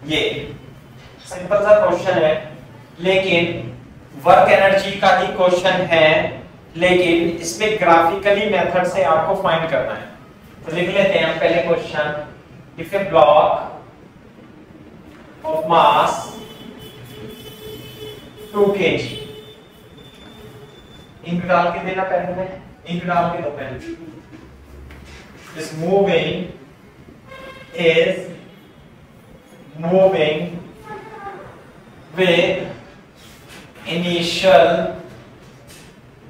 ये सिंपल सा क्वेश्चन है, लेकिन वर्क एनर्जी का ही क्वेश्चन है, लेकिन इसमें ग्राफिकली मेथड से आपको फाइंड करना है। तो लिख लेते हैं हम पहले question. If a block of mass 2 kg, ink डाल के देना पेन में, इंक डाल के दो pen. is moving with initial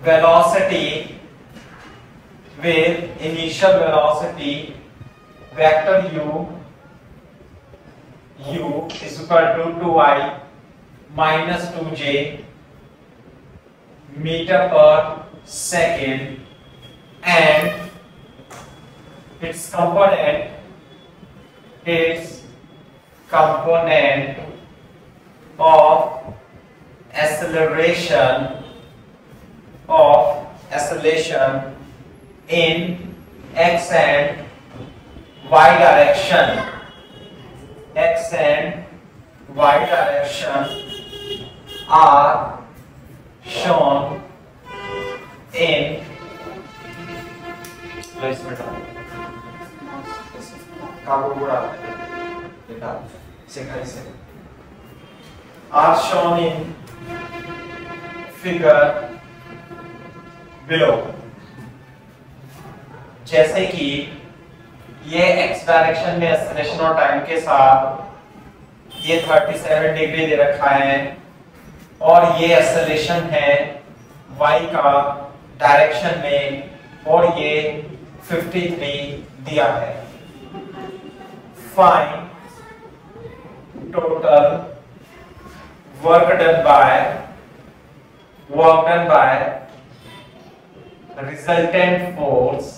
velocity vector u is equal to 2I minus 2j meter per second, and its component of acceleration in x and y direction are shown in are shown in figure below। जैसे कि ये x direction में acceleration और time के साथ ये 37 degree दे रखा है, और ये एक्सेलरेशन है y का डायरेक्शन में, और ये 53 दिया है। Find total work done by resultant force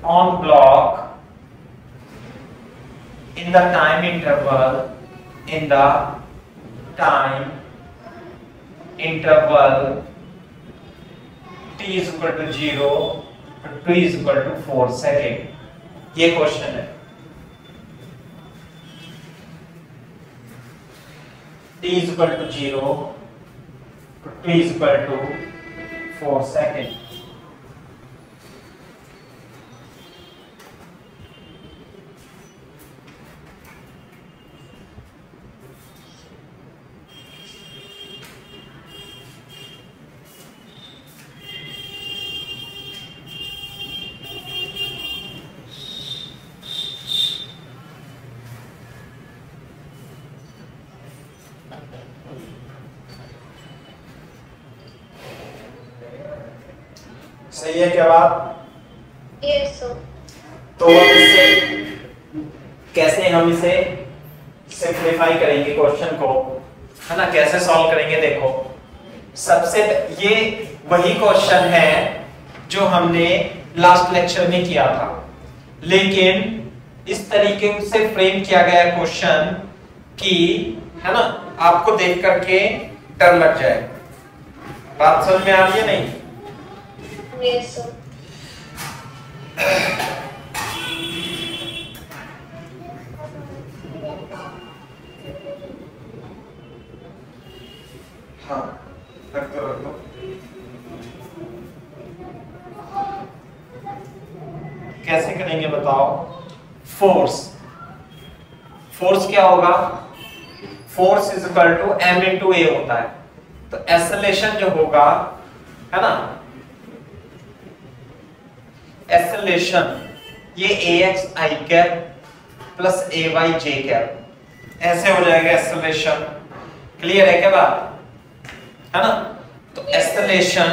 on block in the time interval t is equal to 0 to t is equal to 4 second. ये क्वेश्चन है। t is equal to 0 to t is equal to 4 second. सही है क्या बात? Yes sir. तो इससे कैसे हम इसे सिंपलीफाई करेंगे क्वेश्चन को, है ना, कैसे सॉल्व करेंगे? देखो, सबसे ये वही क्वेश्चन है जो हमने लास्ट लेक्चर में किया था, लेकिन इस तरीके से फ्रेम किया गया क्वेश्चन कि, है ना, आपको देख करके डर लग जाए। बात समझ में आ रही है नहीं? Yes sir. हाँ, रख दो। कैसे करेंगे बताओ? फोर्स क्या होगा? Force is equal to m into a होता है। तो एक्सेलरेशन जो होगा, है ना, एक्सेलरेशन ये ax i cap plus ay j cap ऐसे हो जाएगा एक्सेलरेशन। क्लियर है क्या बात? है ना? तो एक्सेलरेशन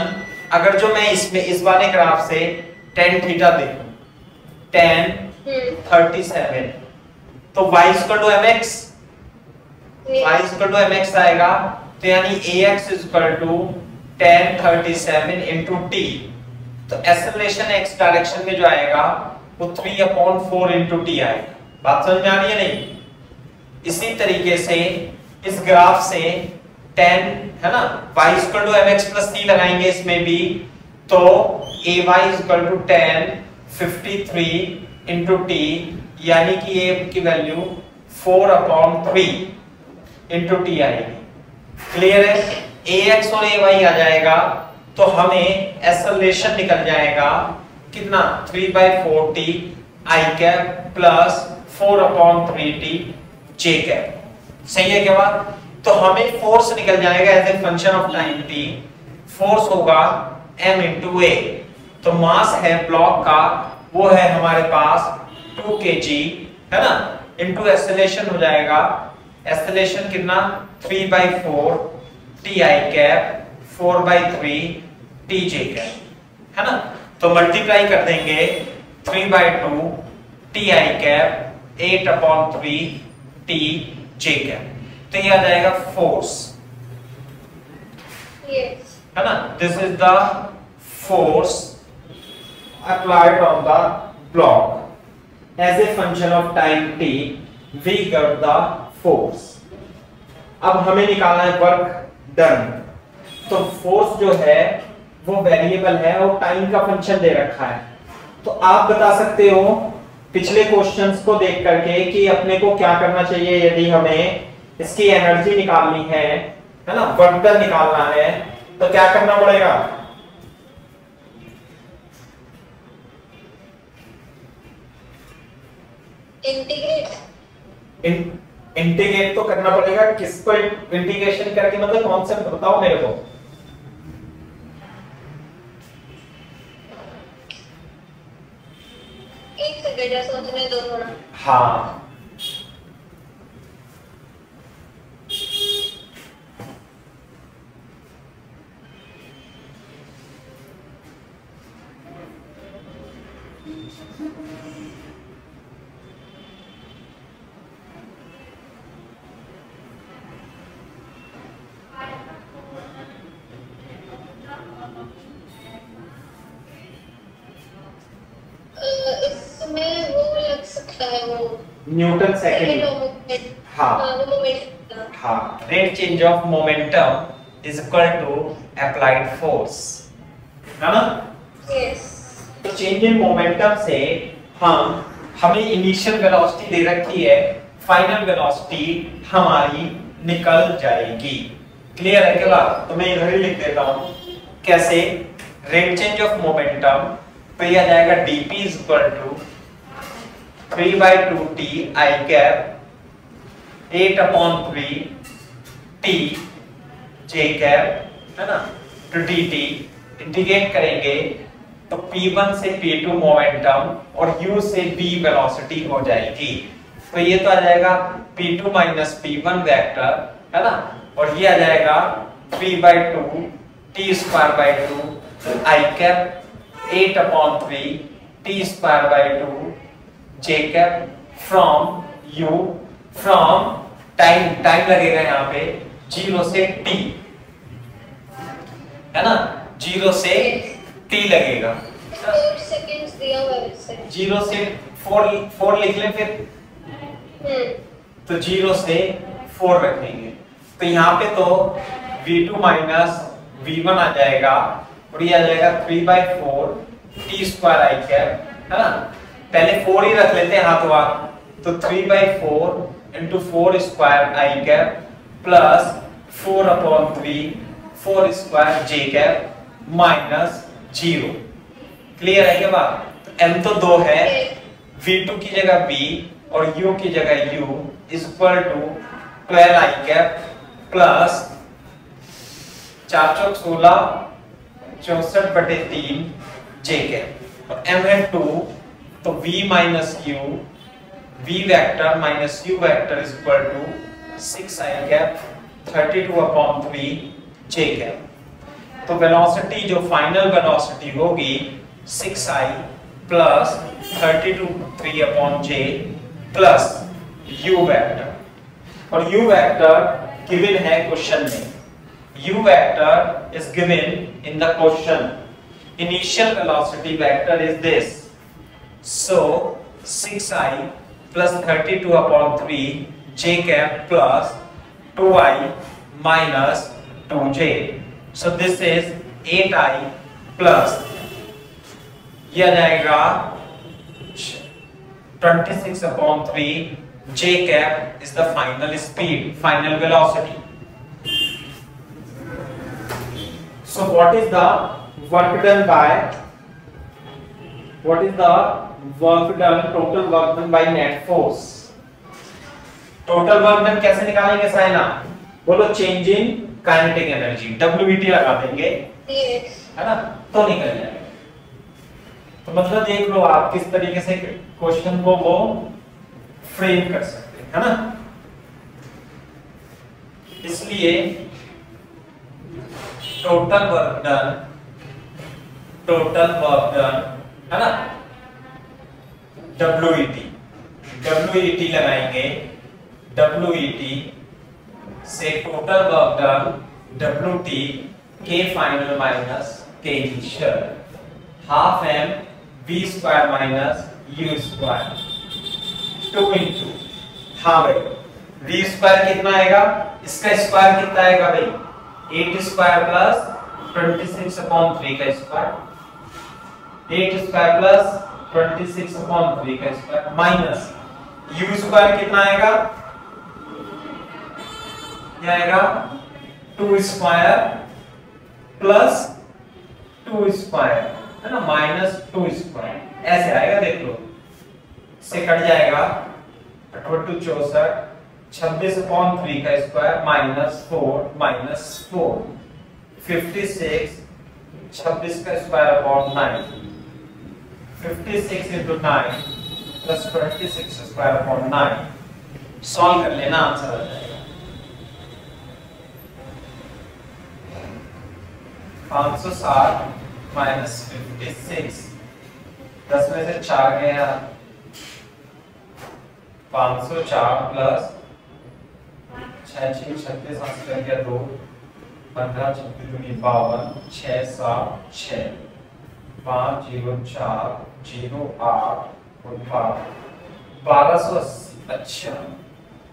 अगर जो मैं इसमें इस वाले ग्राफ से tan थीटा देखूं, tan 37, तो y equal to mx, y equal to mx आएगा। तो यानी ax equal to tan 37 into t। तो एक्सेलरेशन x डायरेक्शन में जो आएगा वो 3/4 इंटू टी आएगा। बात समझ में आ रही है नहीं? इसी तरीके से इस ग्राफ से tan, है ना, y equal to mx plus t लगाएंगे इसमें भी, तो ay equal to tan 53 into T, यानी कि ए की वैल्यू 4/3 इंटू टी आएगी। क्लियर है? ax और ay आ जाएगा तो हमें एक्सेलरेशन निकल जाएगा कितना 3/4t i cap plus 4/3t j cap. सही है क्या बात? तो हमें फोर्स निकल जाएगा as a function of time t। Force होगा m इंटू a। तो मास है ब्लॉक का वो है हमारे पास 2 kg, है ना, इंटू एक्सेलरेशन हो जाएगा, एक्सेलरेशन कितना 3/4 ti कैप 4/3 tj कैप, है ना। तो मल्टीप्लाई कर देंगे 3/2 ti कैप 8/3 tj कैप, तो ये आ जाएगा फोर्स, Yes. है ना। This is the force applied on the block as a function of time t, we got the force। अब हमें निकालना है वर्क डन। तो फोर्स जो है वो वेरिएबल है और टाइम का फंक्शन दे रखा है। तो आप बता सकते हो पिछले क्वेश्चंस को देख करके कि अपने को क्या करना चाहिए यदि हमें इसकी एनर्जी निकालनी है ना, वर्क डन निकालना है, तो क्या करना पड़ेगा? इंटीग्रेट तो करना पड़ेगा। किसको इंटीग्रेशन करके, मतलब कॉन्सेप्ट बताओ मेरे को। एक सेकंड सोचने दो थोड़ा। हाँ, इसमें वो लग सकता है, वो न्यूटन सेकंड। हाँ, rate change of momentum is equal to applied force, है ना। यस। तो चेंज इन मोमेंटम से हमें इनिशियल वेलोसिटी दे रखी है, फाइनल वेलोसिटी हमारी निकल जाएगी। क्लियर है क्या बात? तो मैं इधर ही लिख देता हूं कैसे, रेट चेंज ऑफ मोमेंटम, तो ये आ जाएगा dp is equal to 3/2t i cap 8/3 t j cap, है ना, to dt। इंटीग्रेट करेंगे तो p1 से p2 मोमेंटम और u से v वेलोसिटी हो जाएगी। तो ये तो आ जाएगा p2 माइनस p1 वेक्टर, है ना, और ये आ जाएगा 3/2 t square by 2 i cap 8/3 t square by 2 j cap from u, from time लगेगा यहाँ पे 0 से t, है ना, 0 से t लगेगा। 4 सेकंड्स दिया हुआ है वैसे। 0 से 4 लिख लें फिर। तो 0 से 4 रखेंगे, तो यहाँ पे तो v2 माइनस v1 आ जाएगा और ये आ जाएगा 3/4 t स्क्वायर i कैप, है ना। पहले 4 ही रख लेते हैं हाथों हाथ, तो 3/4 into 4 square i cap plus 4/3 4 square j cap minus 0। Clear है क्या बात? तो m तो 2 है, v2 की जगह v और u की जगह u is equal to 12 i cap plus 4 चौक 16 64/3 j कैप, और m है 2, तो v minus u, v vector minus u vector is equal to 6 i cap 32/3 j cap. तो वेलोसिटी जो फाइनल वेलोसिटी होगी 6i plus 32/3 plus u vector, और u vector given है question में। u vector is given in the question. Initial velocity vector is this, so 6i plus 32/3 j cap plus 2i minus 2j, so this is 8i plus, ये आ जाएगा 26/3 j cap is the final speed, final velocity. So what is the work done by, total work done by net force? Total work done कैसे निकालेंगे साइना? बोलो, change in kinetic energy, WBT लगा देंगे, है ना, तो निकल जाएगा। तो मतलब देख लो आप किस तरीके से क्वेश्चन को वो फ्रेम कर सकते हैं, है ना। इसलिए टोटल वर्क डन, है ना, WET लगाएंगे, WET से total work done WT K final minus K initial, half m v square minus u square 2 into, हाँ भाई v स्क्वायर कितना आएगा, इसका स्क्वायर कितना आएगा भाई, 8 स्क्वायर प्लस 26/3 का स्क्वायर, 8 स्क्वायर प्लस 26/3 का स्क्वायर माइनस u स्क्वायर कितना आएगा, ये आएगा 2 स्क्वायर प्लस 2 स्क्वायर, है ना, माइनस 2 स्क्वायर, ऐसे आएगा, देख लो, से कट जाएगा 28 64, 26/3 का स्क्वायर माइनस 4 56, 26 का square upon 9, 56 into 9 plus 26 square upon 9, solve कर लेना, आंसर आ जाएगा 560 माइनस 56, 10 में से 4 गया, 504 प्लस 6 36 8 गया 2, 15 36 52, 6 7 6 5 0 4 0 8 1280, अच्छा,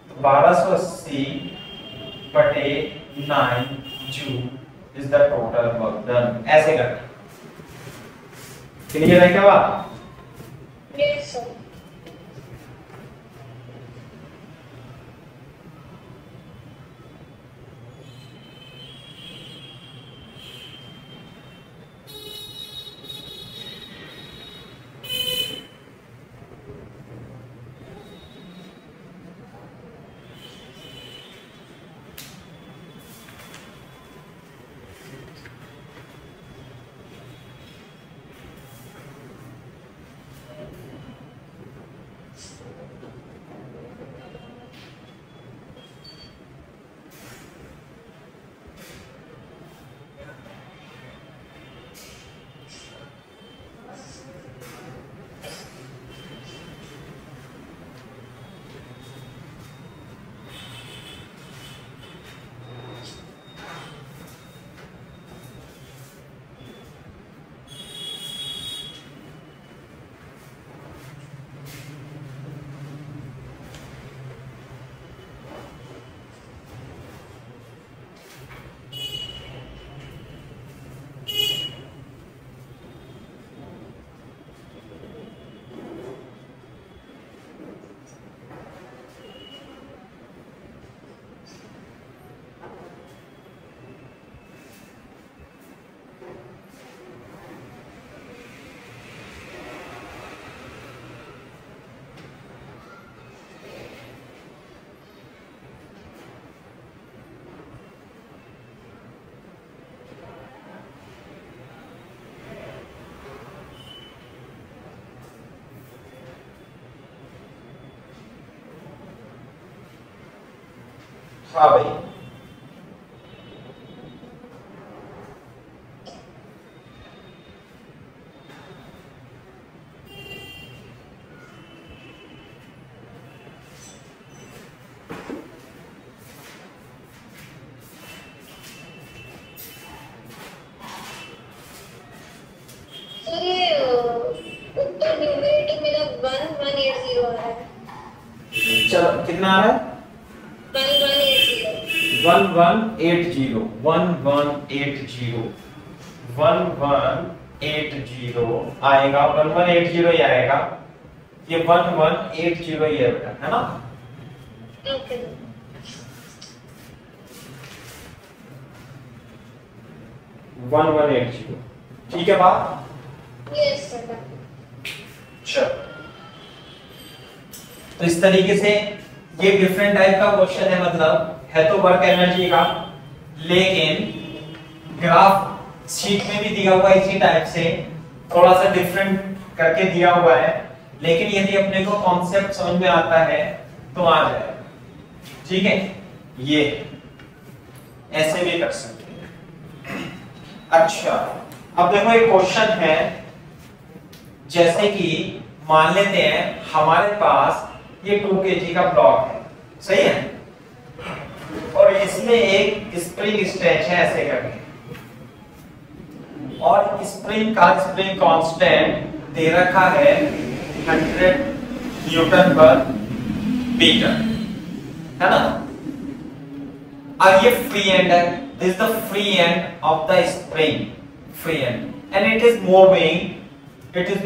तो 1280 बटे 9 joule is the total work done, ऐसे करना। क्लियर है क्या बात? Yes sir. हाँ भाई, सर ये उत्तर न्यूमरेटर मेरा 1180 आ रहा है। चलो कितना आ रहा है? 1180 1180 आएगा, 1180 ही आएगा, ये 1180 ये बेटा, है ना? ओके 1180, ठीक है बात? Yes sir. चलो, तो इस तरीके से ये डिफरेंट टाइप का क्वेश्चन है, मतलब है तो वर्क एनर्जी का, लेकिन ग्राफ शीट में भी दिया हुआ है इसी टाइप से, थोड़ा सा डिफरेंट करके दिया हुआ है, लेकिन यदि अपने को कॉन्सेप्ट समझ में आता है तो आ जाए, ठीक है? ये ऐसे भी कर सकते हैं। अच्छा, अब देखो एक क्वेश्चन है, जैसे कि मान लेते हैं हमारे पास ये 2 kg का ब्लॉक है, सही है, और इसमें एक स्प्रिंग स्ट्रेच है ऐसे करके, और स्प्रिंग कांस्टेंट दे रखा है 100 न्यूटन पर मीटर, है ना? अब ये फ्री एंड है, this is the free end of the spring, free end, and it is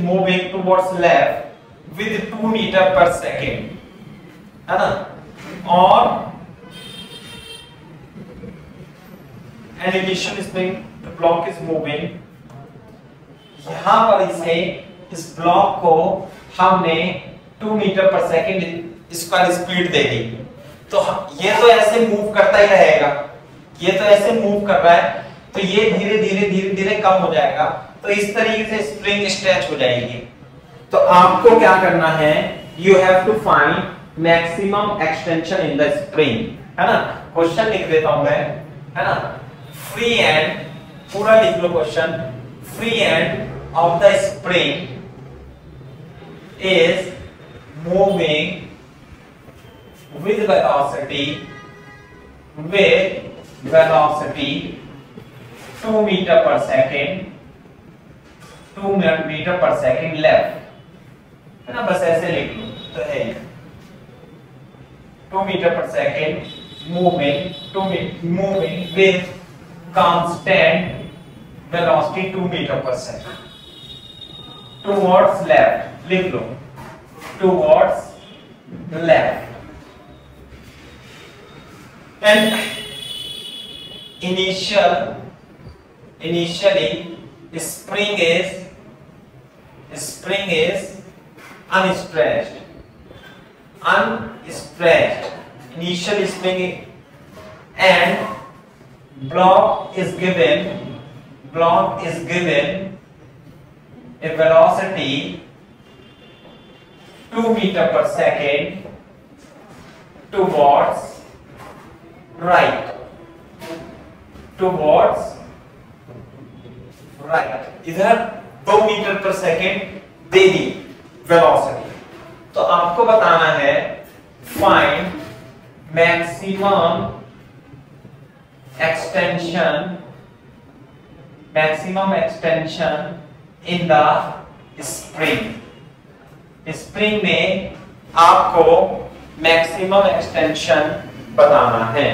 moving towards left with 2 metre per second, है ना? और an initial spring, the block is moving, यहां पर इसे, इस ब्लॉक को हमने 2 metre per second square speed दे दी, तो ये तो ऐसे मूव करता ही रहेगा, ये तो ऐसे मूव कर रहा है, तो ये धीरे धीरे कम हो जाएगा, तो इस तरीके से स्प्रिंग स्ट्रेच हो जाएगी। तो आपको क्या करना है, you have to find maximum extension in the spring, है ना? क्वेश्चन लिख देता हूं मैं, है ना? फ्री एंड, पूरा लिख लो question, free end of the spring is moving with velocity 2 meter per second, 2 meter per second left, है ना? बस ऐसे लिख लो तो है 2 meter per second moving with constant velocity 2 meter per second towards left, लिख लो towards left, and initially spring is unstretched, initial spring, and block is given a velocity 2 meter per second towards right, इधर 2 metre per second they the velocity, तो आपको बताना है find maximum extension in the spring में आपको maximum extension बताना है।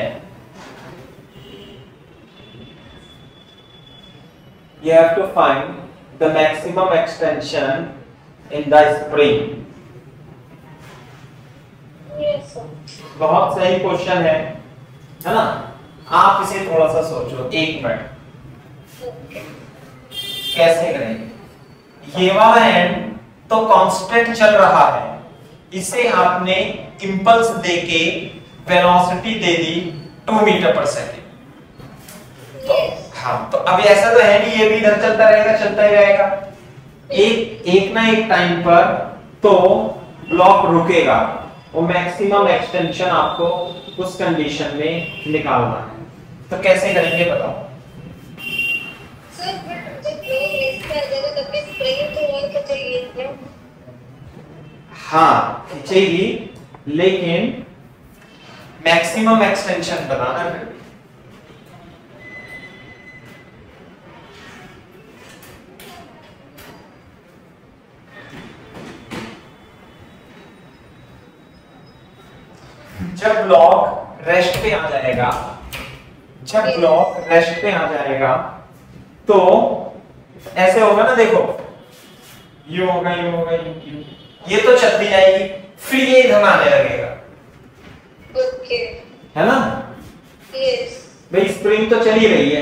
You have to find the maximum extension in the spring. Yes sir. बहुत सही क्वेश्चन है ना? आप इसे थोड़ा सा सोचो, 1 मिनट, कैसे करेंगे? ये वाला एंड तो कांस्टेंट चल रहा है, इसे आपने इंपल्स देके वेलोसिटी दे दी 2 मीटर पर सेकेंड, तो हाँ, तो अभी ऐसा तो है नहीं, ये भी इधर चलता ही रहेगा, एक ना एक टाइम पर तो ब्लॉक रुकेगा, वो मैक्सिमम एक्सटेंशन आपको उस कंडीशन में निकालना है। तो कैसे करेंगे बताओ? सर जब लोग मिस कर देगा तब भी स्प्रिंग तो और खींचेगी, हाँ खींचेगी, लेकिन मैक्सिमम एक्सटेंशन बताना फिर। जब ब्लॉक रेस्ट पे आ जाएगा, तो ऐसे होगा ना, देखो ये होगा, ये तो चलती जाएगी, फिर ये इधर आने लगेगा। ओके, है ना? यस। भाई स्प्रिंग तो चल ही रही है,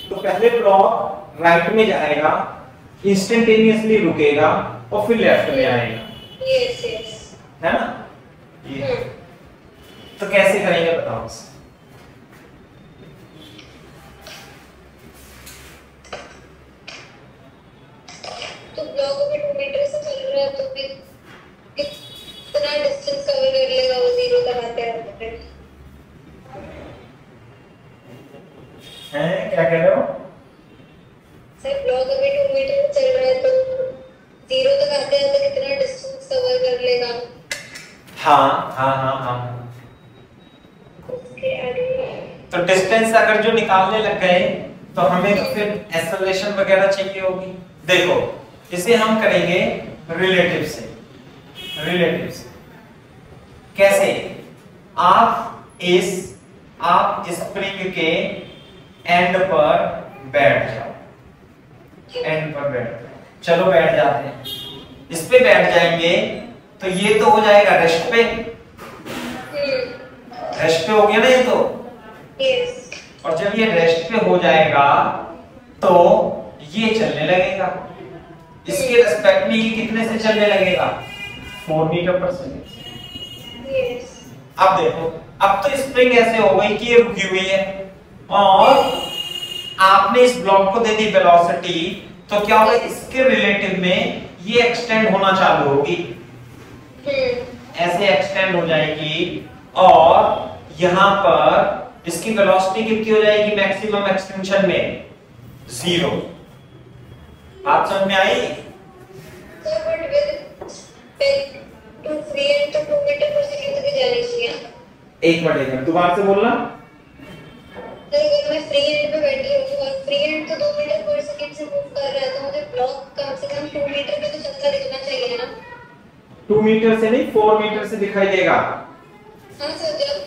तो पहले ब्लॉक राइट में जाएगा, इंस्टेंटेनियसली रुकेगा और फिर लेफ्ट में आएगा। यस यस, है ना? ये तो कैसे करेंगे बताओ? तो ब्लॉक अभी 2 मीटर से चल रहा है, तो फिर कितना डिस्टेंस कवर कर लेगा वो 0 तक आते आते? हैं क्या कह रहे हो? सर ब्लॉक अभी 2 मीटर से चल रहा है, तो 0 तक आते आते कितना डिस्टेंस कवर कर लेगा? हाँ हाँ हाँ हाँ। उसके आगे तो डिस्टेंस अगर जो निकालने लग गए तो हमें तो फिर एक्सेलरेशन वगैरह चाहिए होगी। देखो इसे हम करेंगे रिलेटिव से। रिलेटिव से कैसे? आप स्प्रिंग के एंड पर बैठ जाओ। एंड पर बैठ जाओ, चलो बैठ जाते हैं। इस पे बैठ जाएंगे तो ये तो हो जाएगा रेस्ट पे। रेस्ट पे हो गया ना ये तो। यस। और जब ये रेस्ट पे हो जाएगा तो ये चलने लगेगा। इसके रिस्पेक्ट में ये कितने से चलने लगेगा? 4 मीटर पर सेकंड। यस। अब देखो, अब तो स्प्रिंग ऐसे हो गई कि ये रुकी हुई है और आपने इस ब्लॉक को दे दी वेलोसिटी, तो क्या होगा? इसके रिलेटिव में ये एक्सटेंड होना चालू होगी, ऐसे एक्सटेंड हो जाएगी और यहां पर इसकी वेलोसिटी कितनी हो जाएगी मैक्सिमम एक्सटेंशन में? 0। बात समझ में आई? Sir but with two free end तो 2 मीटर पर सेकंड तक जानी चाहिए। एक मिनट दोबारा से बोलना। सर अगर मैं फ्री एंड पे बैठी हूँ और फ्री एंड तो 2 मीटर पर सेकंड से मूव कर रहा है, तो मुझे ब्लॉक कम से कम 2 मीटर पे तो चलता दिखना चाहिए ना? 2 मीटर से नहीं, 4 मीटर से दिखाई देगा। हाँ सर, जब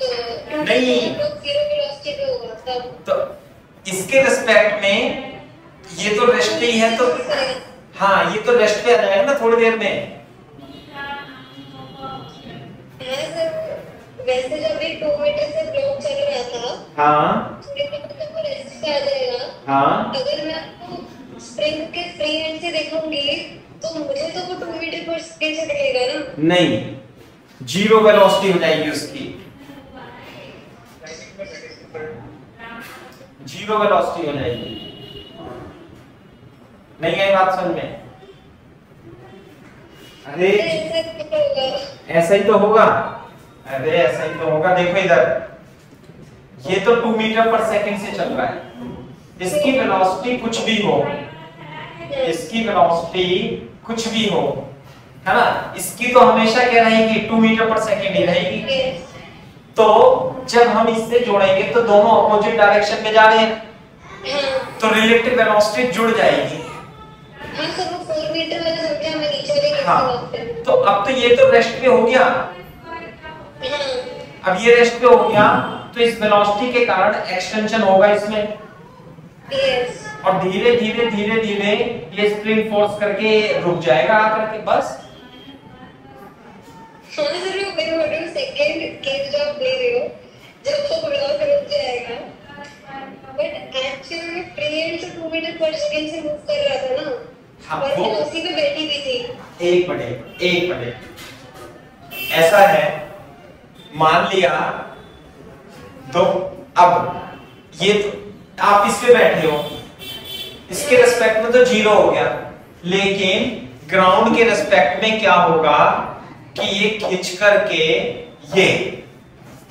नहीं, ब्लॉक 0 वेलोसिटी पे होगा तब तो इसके रिस्पेक्ट में ये तो रेस्ट पे ही है, तो हाँ ये तो रेस्ट पे आ जाएगा ना थोड़ी देर में। हाँ सर, वैसे जब भी 2 मीटर से ब्लॉक चल रहा था, हाँ तो वो रेस्ट पे आ जाएगा। हाँ, अगर मैं आपको स्प्रिंग के फ्री एंड से देखूंगी तो मुझे तो वो 2 मीटर पर सेकंड से दिखेगा ना? नहीं, 0 वेलोसिटी हो जाएगी उसकी। 0 वेलोसिटी हो जाएगी। नहीं आई बात समझ में? अरे ऐसा ही तो होगा। अरे ऐसा ही तो होगा। देखो इधर, ये तो 2 मीटर पर सेकंड से चल रहा है। इसकी वेलोसिटी कुछ भी हो, इसकी वेलोसिटी कुछ भी हो, है ना, इसकी तो हमेशा क्या रहेगी? 2 मीटर पर सेकंड ही रहेगी। तो जब हम इससे जोड़ेंगे तो दोनों अपोजिट डायरेक्शन में जा रहे हैं, तो रिलेटिव वेलोसिटी जुड़ जाएगी। हाँ सर, वो 4 मीटर मैंने समझा, मैं नीचे लेके हाँ, तो अब तो ये तो रेस्ट पे हो गया। अब ये रेस्ट पे हो गया तो इस वेलोसिटी के कारण एक्सटेंशन होगा इसमें। यस। और धीरे धीरे धीरे धीरे ये स्प्रिंग फोर्स करके रुक जाएगा आकर के, बस। हाँ सर, वो मेरे बॉडी में सेकंड केस जो आप ले रहे हो, जब वो ब्लॉक रुक जाएगा, बट एक्चुअली में फ्री एंड से 2 मीटर पर सेकंड से मूव कर रहा था ना। हाँ, और वो मैं उसी पे बैठी भी थी। एक मिनट ऐसा है, मान लिया तो अब ये तो आप इस पे बैठे हो, इसके रिस्पेक्ट में तो 0 हो गया, लेकिन ग्राउंड के रिस्पेक्ट में क्या होगा कि ये खींच करके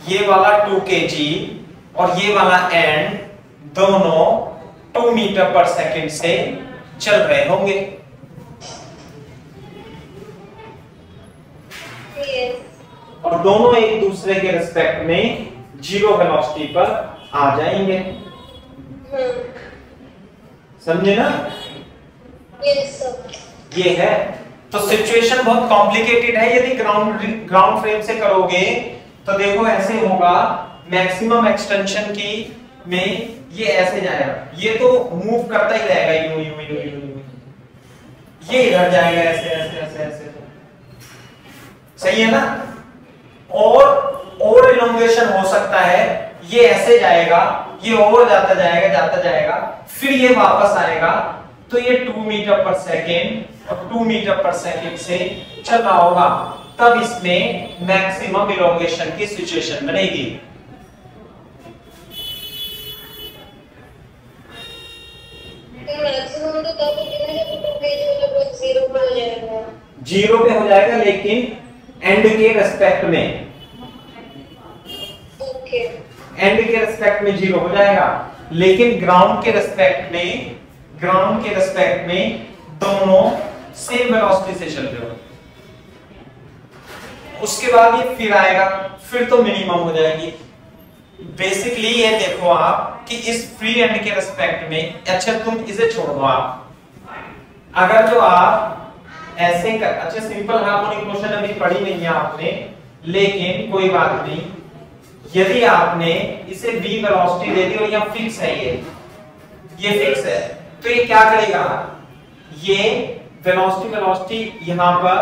ये वाला 2 kg और ये वाला एंड दोनों 2 मीटर पर सेकंड से चल रहे होंगे। और दोनों एक दूसरे के रिस्पेक्ट में 0 वेलोसिटी पर आ जाएंगे। समझे ना? Yes sir. ये है, तो सिचुएशन बहुत कॉम्प्लिकेटेड है। यदि ग्राउंड फ्रेम से करोगे तो देखो ऐसे होगा, मैक्सिमम एक्सटेंशन की में ये ऐसे जाएगा, ये तो मूव करता ही रहेगा यूं यूं यूं यूं यूं। ये इधर जाएगा ऐसे ऐसे ऐसे ऐसे, सही है ना। और इलोंगेशन हो सकता है, ये ऐसे जाएगा, ये और जाता जाएगा, फिर ये वापस आएगा, तो ये 2 मीटर पर सेकेंड और 2 मीटर पर सेकेंड से चल रहा होगा, तब इसमें मैक्सिमम इलोंगेशन की सिचुएशन बनेगी। मैक्सिमम तो तब होगा जब 2 पेज लगभग 0 पे हो जाएगा, 0 पे हो जाएगा, लेकिन एंड के रेस्पेक्ट में, ओके एंड के रेस्पेक्ट में 0 हो जाएगा, लेकिन ग्राउंड के रेस्पेक्ट में दोनों सेम वेलोसिटी से चल रहे हो। उसके बाद ये फिर आएगा, फिर तो मिनिमम हो जाएगी। बेसिकली ये देखो आप कि इस फ्री एंड के रेस्पेक्ट में, अच्छा तुम इसे छोड़ दो, आप अगर जो आप ऐसे कर, अच्छा सिंपल हार्मोनिक मोशन अभी पढ़ी नहीं है आपने, लेकिन कोई बात नहीं, यदि आपने इसे v वेलोसिटी दे दी और यह फिक्स है, ये फिक्स है, तो ये क्या करेगा, ये वेलोसिटी यहां पर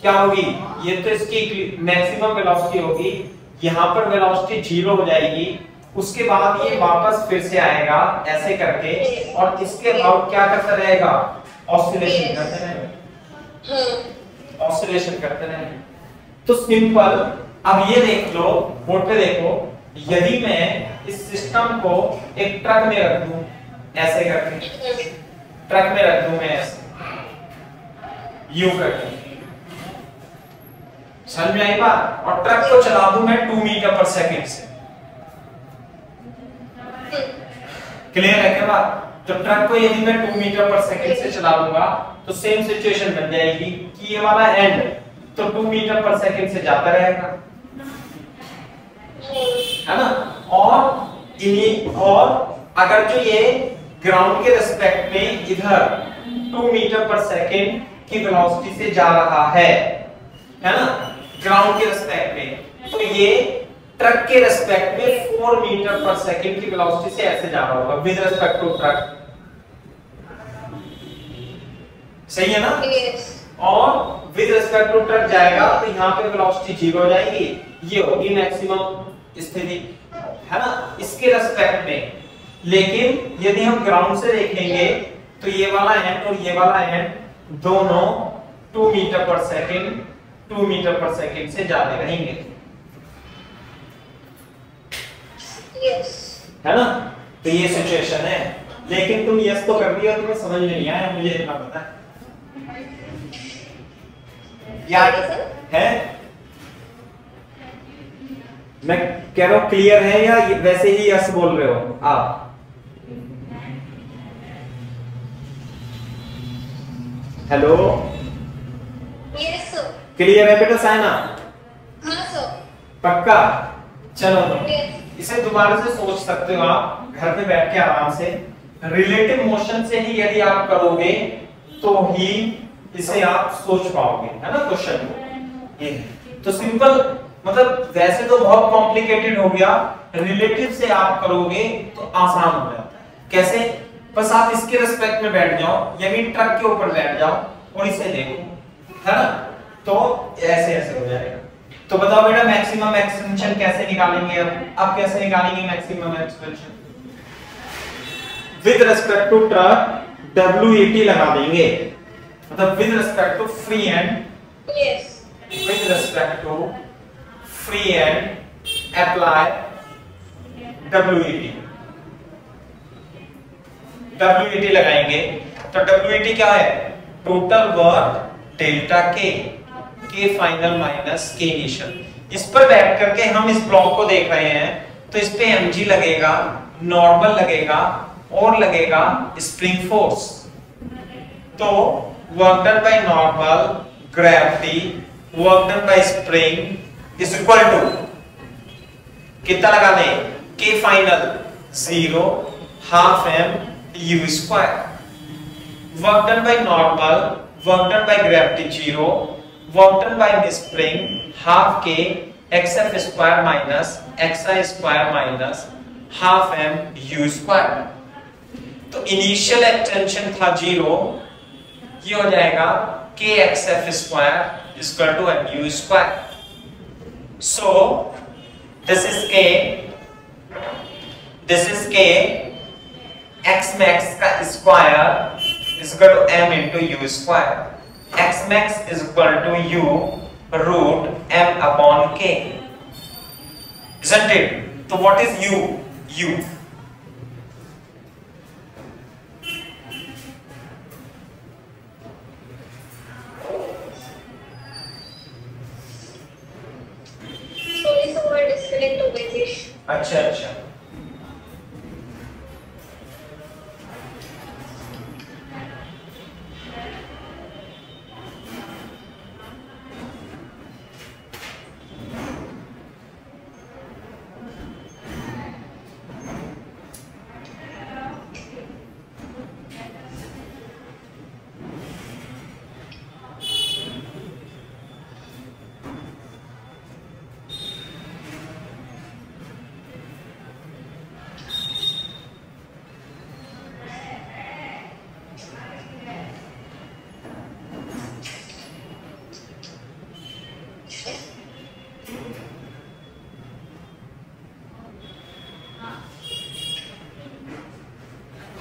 क्या होगी, ये तो इसकी मैक्सिमम वेलोसिटी होगी, यहां पर वेलोसिटी 0 हो जाएगी, उसके बाद ये वापस फिर से आएगा ऐसे करके, और इसके बाद क्या करता रहेगा, ऑसिलेशन करते रहेगा, ऑसिलेशन करते रहेगा। तो सिंपल, अब ये देख लो, बोर्ड पे देखो, यदि मैं इस सिस्टम को एक ट्रक में रख दूं, ऐसे करके ट्रक में रख दूं मैं ऐसे, यूं करके, समझ में आई बात, और ट्रक को चला दूं मैं 2 मीटर पर सेकेंड से, क्लियर है क्या बात। तो ट्रक को यदि मैं 2 मीटर पर सेकेंड से चला दूंगा तो सेम सिचुएशन बन जाएगी कि ये वाला एंड तो 2 मीटर पर सेकेंड से जाता रहेगा, है ना। और अगर जो ये ग्राउंड के रेस्पेक्ट में इधर 2 मीटर पर सेकेंड की वेलोसिटी से जा रहा है ना, ग्राउंड के रेस्पेक्ट में, तो ये ट्रक के रेस्पेक्ट में 4 मीटर पर सेकेंड की वेलोसिटी से ऐसे जा रहा होगा विद रिस्पेक्ट टू ट्रक, सही है ना। और विद रिस्पेक्ट टू ट्रक जाएगा तो यहाँ पे वेलोसिटी 0 हो जाएगी, ये होगी मैक्सिमम स्थिति, है ना, इसके रेस्पेक्ट में। लेकिन यदि हम ग्राउंड से देखेंगे तो ये वाला एंड और ये वाला एंड दोनों 2 मीटर पर सेकेंड से ज्यादा रहेंगे, है ना। तो ये सिचुएशन है, लेकिन तुम यस तो कर रही हो, तुम्हें समझ में नहीं आया, मुझे इतना पता है यार, है मैं कह रहा हूं क्लियर है, या वैसे ही यस बोल रहे हो आप। हेलो, यस सर, क्लियर है बेटा साइना? हाँ सर, पक्का। चलो इसे दोबारा से सोच सकते हो आप घर पे बैठ के आराम से, रिलेटिव मोशन से ही यदि आप करोगे तो ही इसे आप सोच पाओगे, है ना क्वेश्चन को। ये तो सिंपल, मतलब वैसे तो बहुत कॉम्प्लिकेटेड हो गया, रिलेटिव से आप करोगे तो आसान हो जाता है। कैसे, बस आप इसके रिस्पेक्ट में बैठ जाओ, यानी ट्रक के ऊपर बैठ जाओ और इसे देखो, है ना, तो ऐसे ऐसे हो जाएगा। तो बताओ बेटा मैक्सिमम एक्सटेंशन कैसे निकालेंगे, अब कैसे निकालेंगे maximum extension, with respect to truck WET लगा देंगे, मतलब with respect to free end, yes, with respect to free and apply WET लगाएंगे। तो WET क्या है, टोटल वर्क डेल्टा के फाइनल माइनस के इनिशियल। इस पर बैठ करके हम इस ब्लॉक को देख रहे हैं, तो इस पे mg लगेगा, नॉर्मल लगेगा और लगेगा स्प्रिंग फोर्स। तो work done by normal, gravity, work done by spring is equal to कितना लगा दें, K final 0 half m u square, work done by normal, work done by gravity 0, work done by spring half K xf square minus xi square minus half m u square. तो initial extension था 0, ये हो जाएगा kxf square equal to mu square. So this is k x max का square equal to m into u square. x max is equal to u root m upon k, isn't it? तो what is u? u अच्छा अच्छा,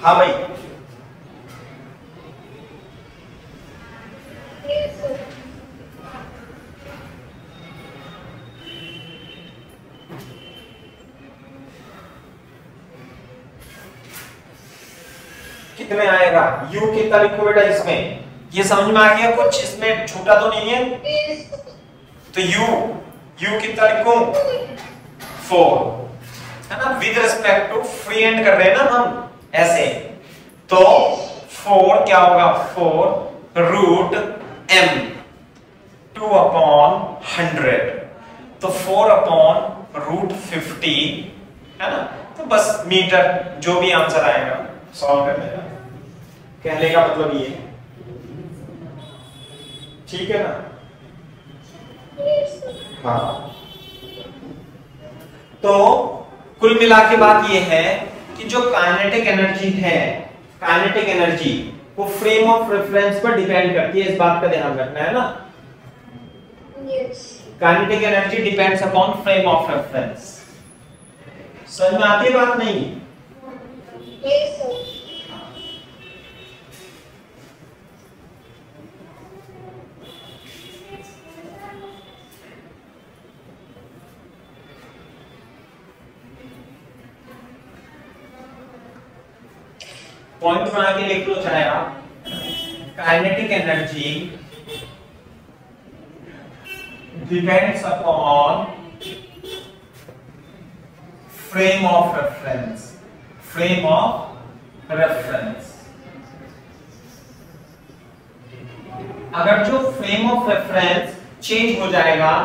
हाँ भाई कितने आएगा? u कितना लिखो बेटा इसमें? ये समझ में आ गया कुछ? इसमें छूटा तो नहीं है? तो u कितना लिखूं? 4 है ना, with respect to free end कर रहे हैं ना हम ऐसे, तो 4 क्या होगा? 4 रूट m 2 अपॉन 100, तो 4 अपॉन रूट 50 है ना। तो बस मीटर जो भी आंसर आएगा सॉल्व कर लेगा, कहने का मतलब ये, ठीक है ना? हाँ, तो कुल मिला के बात ये है कि जो काइनेटिक एनर्जी है, काइनेटिक एनर्जी वो फ्रेम ऑफ रेफरेंस पर डिपेंड करती है, इस बात का ध्यान रखना है ना। Kinetic energy depends upon frame of reference. समझ में आती है बात? नहीं? Yes, sir. पॉइंट बना के लिख लो चाहे आप, kinetic energy depends upon frame of reference, frame of reference. अगर जो फ्रेम ऑफ रेफरेंस चेंज हो जाएगा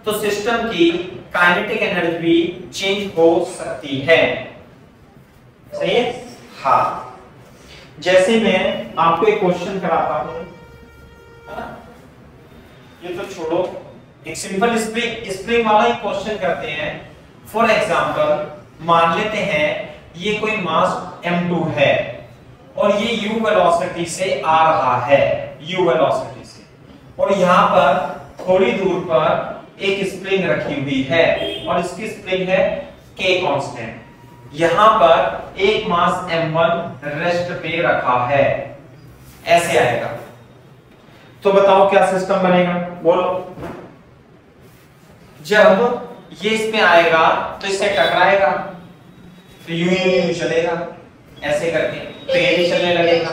तो सिस्टम की काइनेटिक एनर्जी चेंज हो सकती है। सही है? हाँ, जैसे मैं आपको एक क्वेश्चन कराता हूं, ये तो छोड़ो, एक सिंपल स्प्रिंग वाला ही क्वेश्चन करते हैं। फॉर एग्जांपल मान लेते हैं ये कोई मास m2 है और ये u वेलोसिटी से आ रहा है, u वेलोसिटी से, और यहां पर थोड़ी दूर पर एक स्प्रिंग रखी हुई है और इसकी स्प्रिंग है k कांस्टेंट। यहां पर एक मास m1 रेस्ट पे रखा है, ऐसे आएगा। तो बताओ क्या सिस्टम बनेगा? बोलो। जब ये इसमें आएगा तो इससे टकराएगा, तो यूं चलेगा ऐसे करके, तो ये भी चलने लगेगा।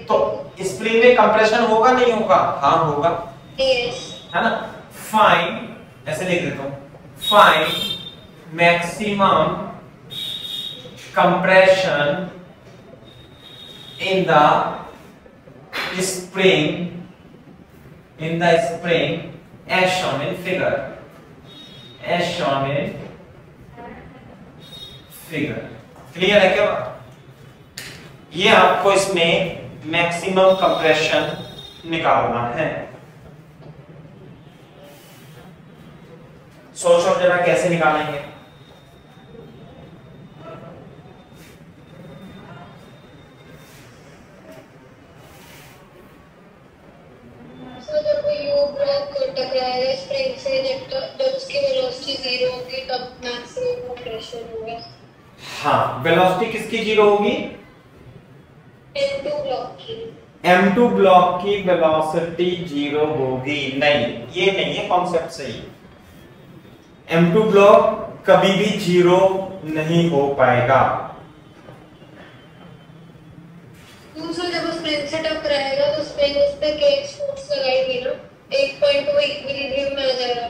तो स्प्रिंग में कंप्रेशन होगा नहीं होगा? हाँ होगा, है ना। फाइंड, ऐसे लिख देता हूं, find maximum compression in the spring as shown in figure, as shown in figure। Clear है क्या? ये आपको इसमें मैक्सिमम कंप्रेशन निकालना है। सोचो जरा कैसे निकालेंगे। जब उसकी वेलोसिटी जीरो होगी तब मैक्सिमम कंप्रेशन होगा। हाँ, वेलोसिटी किसकी जीरो होगी? M2 ब्लॉक की। M2 ब्लॉक की वेलोसिटी जीरो होगी? नहीं, ये नहीं है कॉन्सेप्ट सही। M2 ब्लॉक कभी भी जीरो नहीं हो पाएगा। दूसरा जब वो स्प्रिंग से टकराएगा तो स्प्रिंग उस पे केज फोर्स लगाएगी ना, एक पॉइंट पे वो इक्विलिब्रियम में आ जाएगा।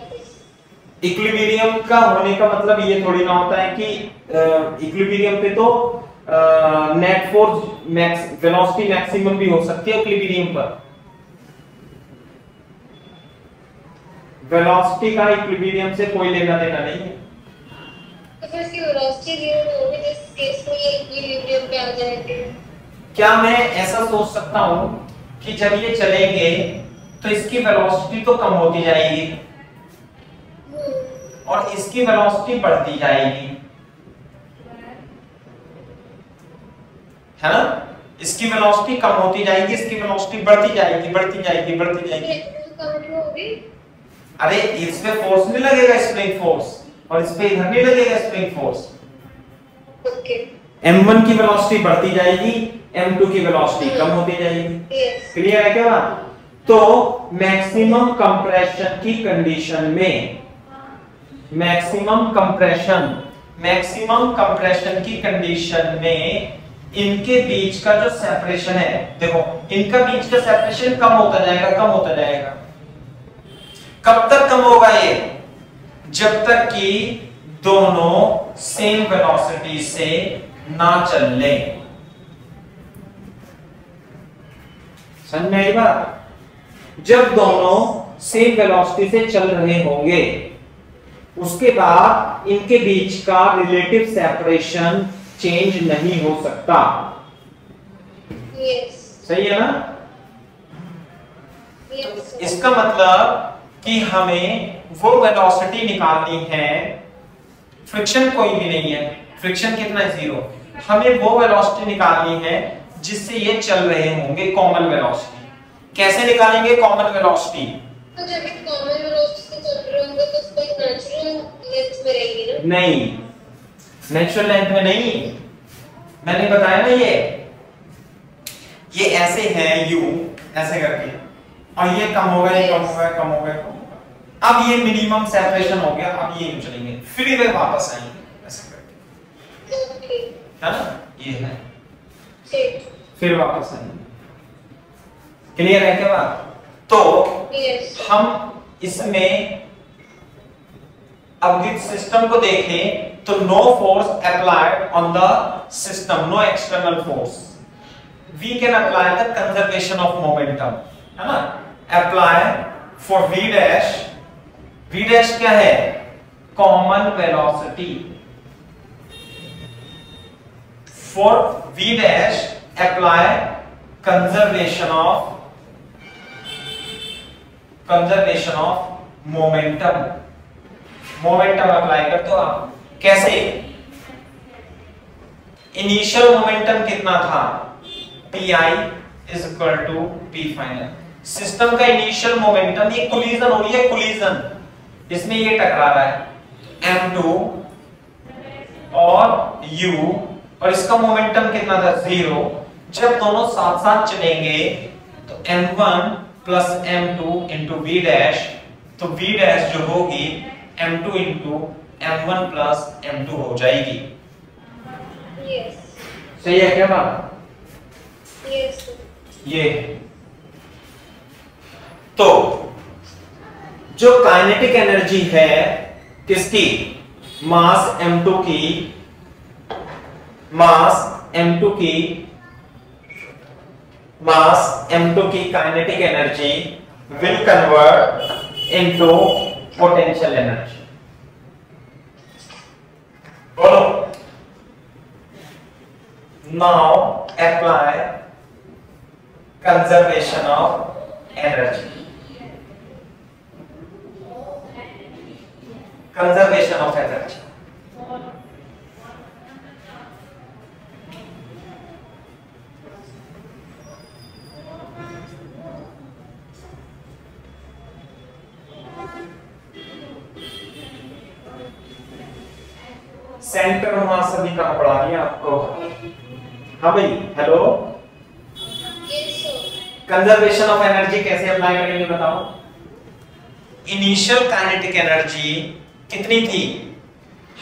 इक्विलिब्रियम का होने का मतलब ये थोड़ी ना होता है कि इक्विलिब्रियम पे तो नेट फोर्स वेलोसिटी मैक्सिमम भी हो सकती है इक्विलिब्रियम पर। वेलोसिटी का इक्विलिब्रियम से कोई लेना देना नहीं है। तो फिर इसकी वेलोसिटी जीरो होगी जिस केस में ये इक्विलिब्रियम पे आ जाएंगे। क्या मैं ऐसा सोच सकता हूं कि जब ये चलेंगे तो इसकी वेलोसिटी तो कम होती जाएगी और इसकी वेलोसिटी बढ़ती जाएगी, है ना? इसकी वेलोसिटी कम होती जाएगी, इसकी वेलोसिटी बढ़ती जाएगी, बढ़ती जाएगी, बढ़ती जाएगी। अरे इस पे फोर्स नहीं लगेगा, स्प्रिंग फोर्स, और इस पे इधर नहीं लगेगा स्प्रिंग फोर्स। ओके। m1 की वेलोसिटी बढ़ती जाएगी, m2 की वेलोसिटी कम होती जाएगी। क्लियर है क्या बात? तो मैक्सिमम कंप्रेशन की कंडीशन में, मैक्सिमम कंप्रेशन की कंडीशन में इनके बीच का जो सेपरेशन है, देखो इनका बीच का सेपरेशन कम होता जाएगा, कम होता जाएगा। कब तक कम होगा ये? जब तक कि दोनों सेम वेलोसिटी से ना चल ले। समझ में आई बात? जब दोनों सेम वेलोसिटी से चल रहे होंगे उसके बाद इनके बीच का रिलेटिव सेपरेशन चेंज नहीं हो सकता। सही है ना? इसका मतलब कि हमें वो वेलोसिटी निकालनी है, फ्रिक्शन कोई भी नहीं है, फ्रिक्शन कितना है? जीरो। हमें वो वेलोसिटी निकालनी है जिससे ये चल रहे होंगे, कॉमन वेलोसिटी। कैसे निकालेंगे कॉमन वेलोसिटी? तो जब ये कॉमन वेलोसिटी से चल रहे होंगे तो उसको एक नेचुरल लेंथ में रहेगी ना? नहीं, नेचुरल लेंथ में नहीं। मैंने बताया ना ये ऐसे है u ऐसे करके, और ये कम हो गया, ये कम हो गया, कम हो गया, कम हो गया। अब ये मिनिमम सेपरेशन हो गया, अब ये चलेंगे, फिर वे वापस आएंगे ऐसे करके, है ना? ये है, फिर वापस आएंगे। क्लियर है क्या बात? तो हम इसमें अब इस सिस्टम को देखें तो no force applied on the system, no external force, we can apply the conservation of momentum, है ना? Apply for v dash, v dash क्या है? Common velocity. For v dash apply conservation of momentum. Momentum apply कर दो आप। कैसे? Initial momentum कितना था? pi is equal to p final. System का इनिशियल मोमेंटम, ये कोलिजन हो रही है, कोलिजन, इसमें ये टकरा रहा है m2 और u, और इसका मोमेंटम कितना था? 0। जब दोनों साथ साथ चलेंगे तो m1 plus m2 into v dash, तो v डैश जो होगी m2 into m1 plus m2 हो जाएगी। सही है क्या बात? ये तो जो काइनेटिक एनर्जी है किसकी? मास m2 की, मास m2 की kinetic energy will convert into potential energy. बोलो। Now apply conservation of energy. Conservation of energy, centre mass अभी कहाँ पढ़ा दिया आपको? हाँ भाई, हेलो। कंजर्वेशन ऑफ एनर्जी कैसे अप्लाई करेंगे बताओ? इनिशियल काइनेटिक एनर्जी कितनी थी?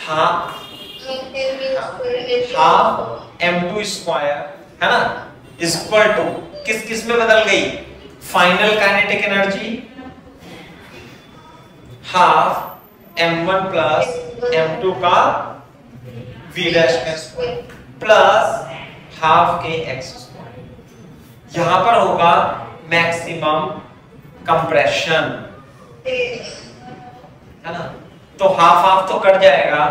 हाफ m2 स्क्वायर, है ना, इज इक्वल टू किस किस में बदल गई? Final kinetic energy half m1 plus m2 का v डैश का square plus half K x square. यहां पर होगा मैक्सिमम कंप्रेशन, है ना। तो हाफ हाफ तो कट जाएगा,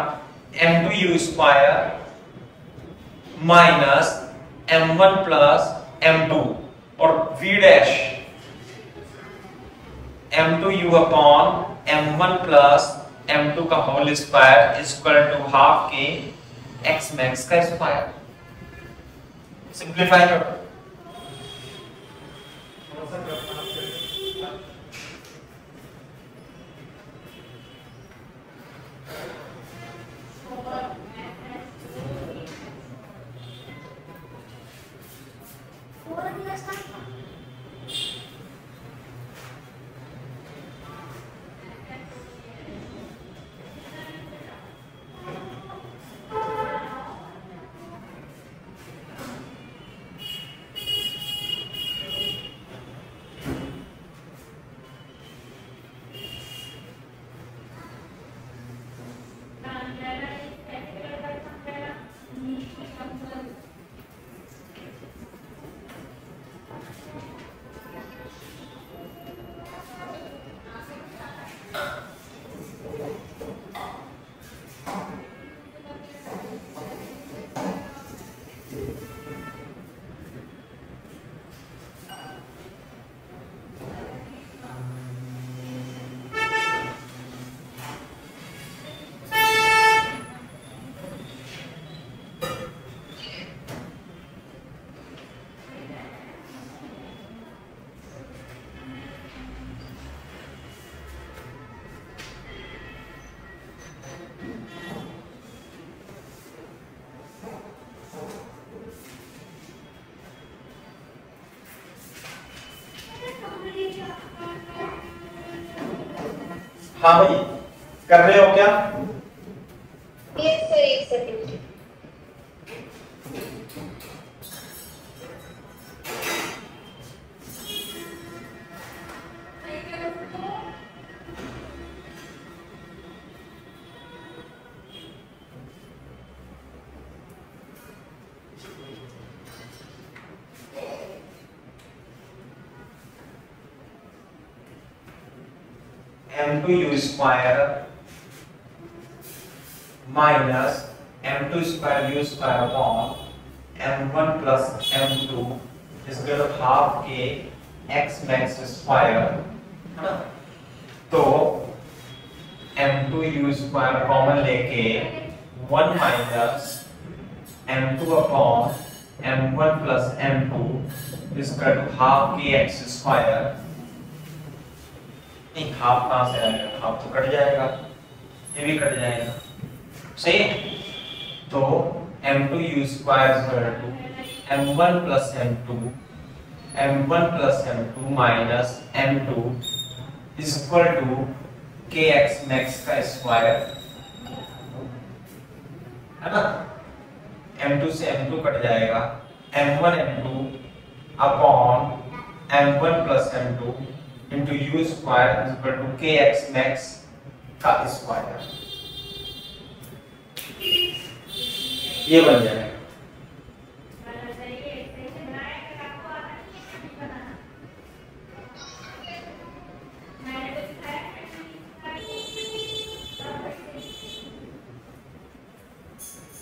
m2u square minus m1 plus m2 और v dash m2u upon m1 plus m2 का whole square is equal to half K x max का स्क्वायर। सिंप्लीफाई करो। हाँ भाई, कर रहे हो क्या? यस सर, एक second. m2u square minus m2 square u square upon m1 plus m2 is equal to half K x max square, है ना। तो m2u स्क्वायर कॉमन लेके 1 minus m2 upon m1 plus m2 is equal to half K x square. नहीं, half कहां से आएगा? Half तो cut जाएगा, ये भी कट जाएगा, सही। तो m2u square is equal to m1 plus m2 m1 plus m2 minus m2 is equal to kx max का स्क्वायर, है ना। m2 से m2 कट जाएगा, m1 m2 upon m1 plus m2 into u square is equal to kx max का square, ये बन जाएगा।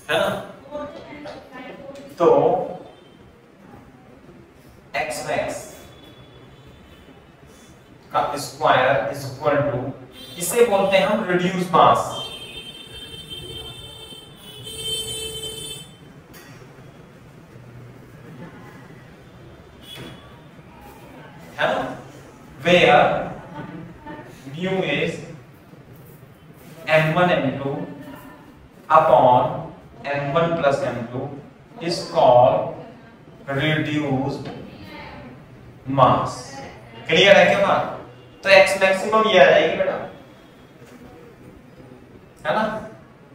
है ना। तो x max का स्क्वायर इज इक्वल टू, इसे बोलते हैं हम रिड्यूस मास, है ना, where mu is m1 m2 upon m1 plus m2 is called reduced mass। Clear है क्या बात? तो x मैक्सिमम ये आ जाएगी बेटा, है ना,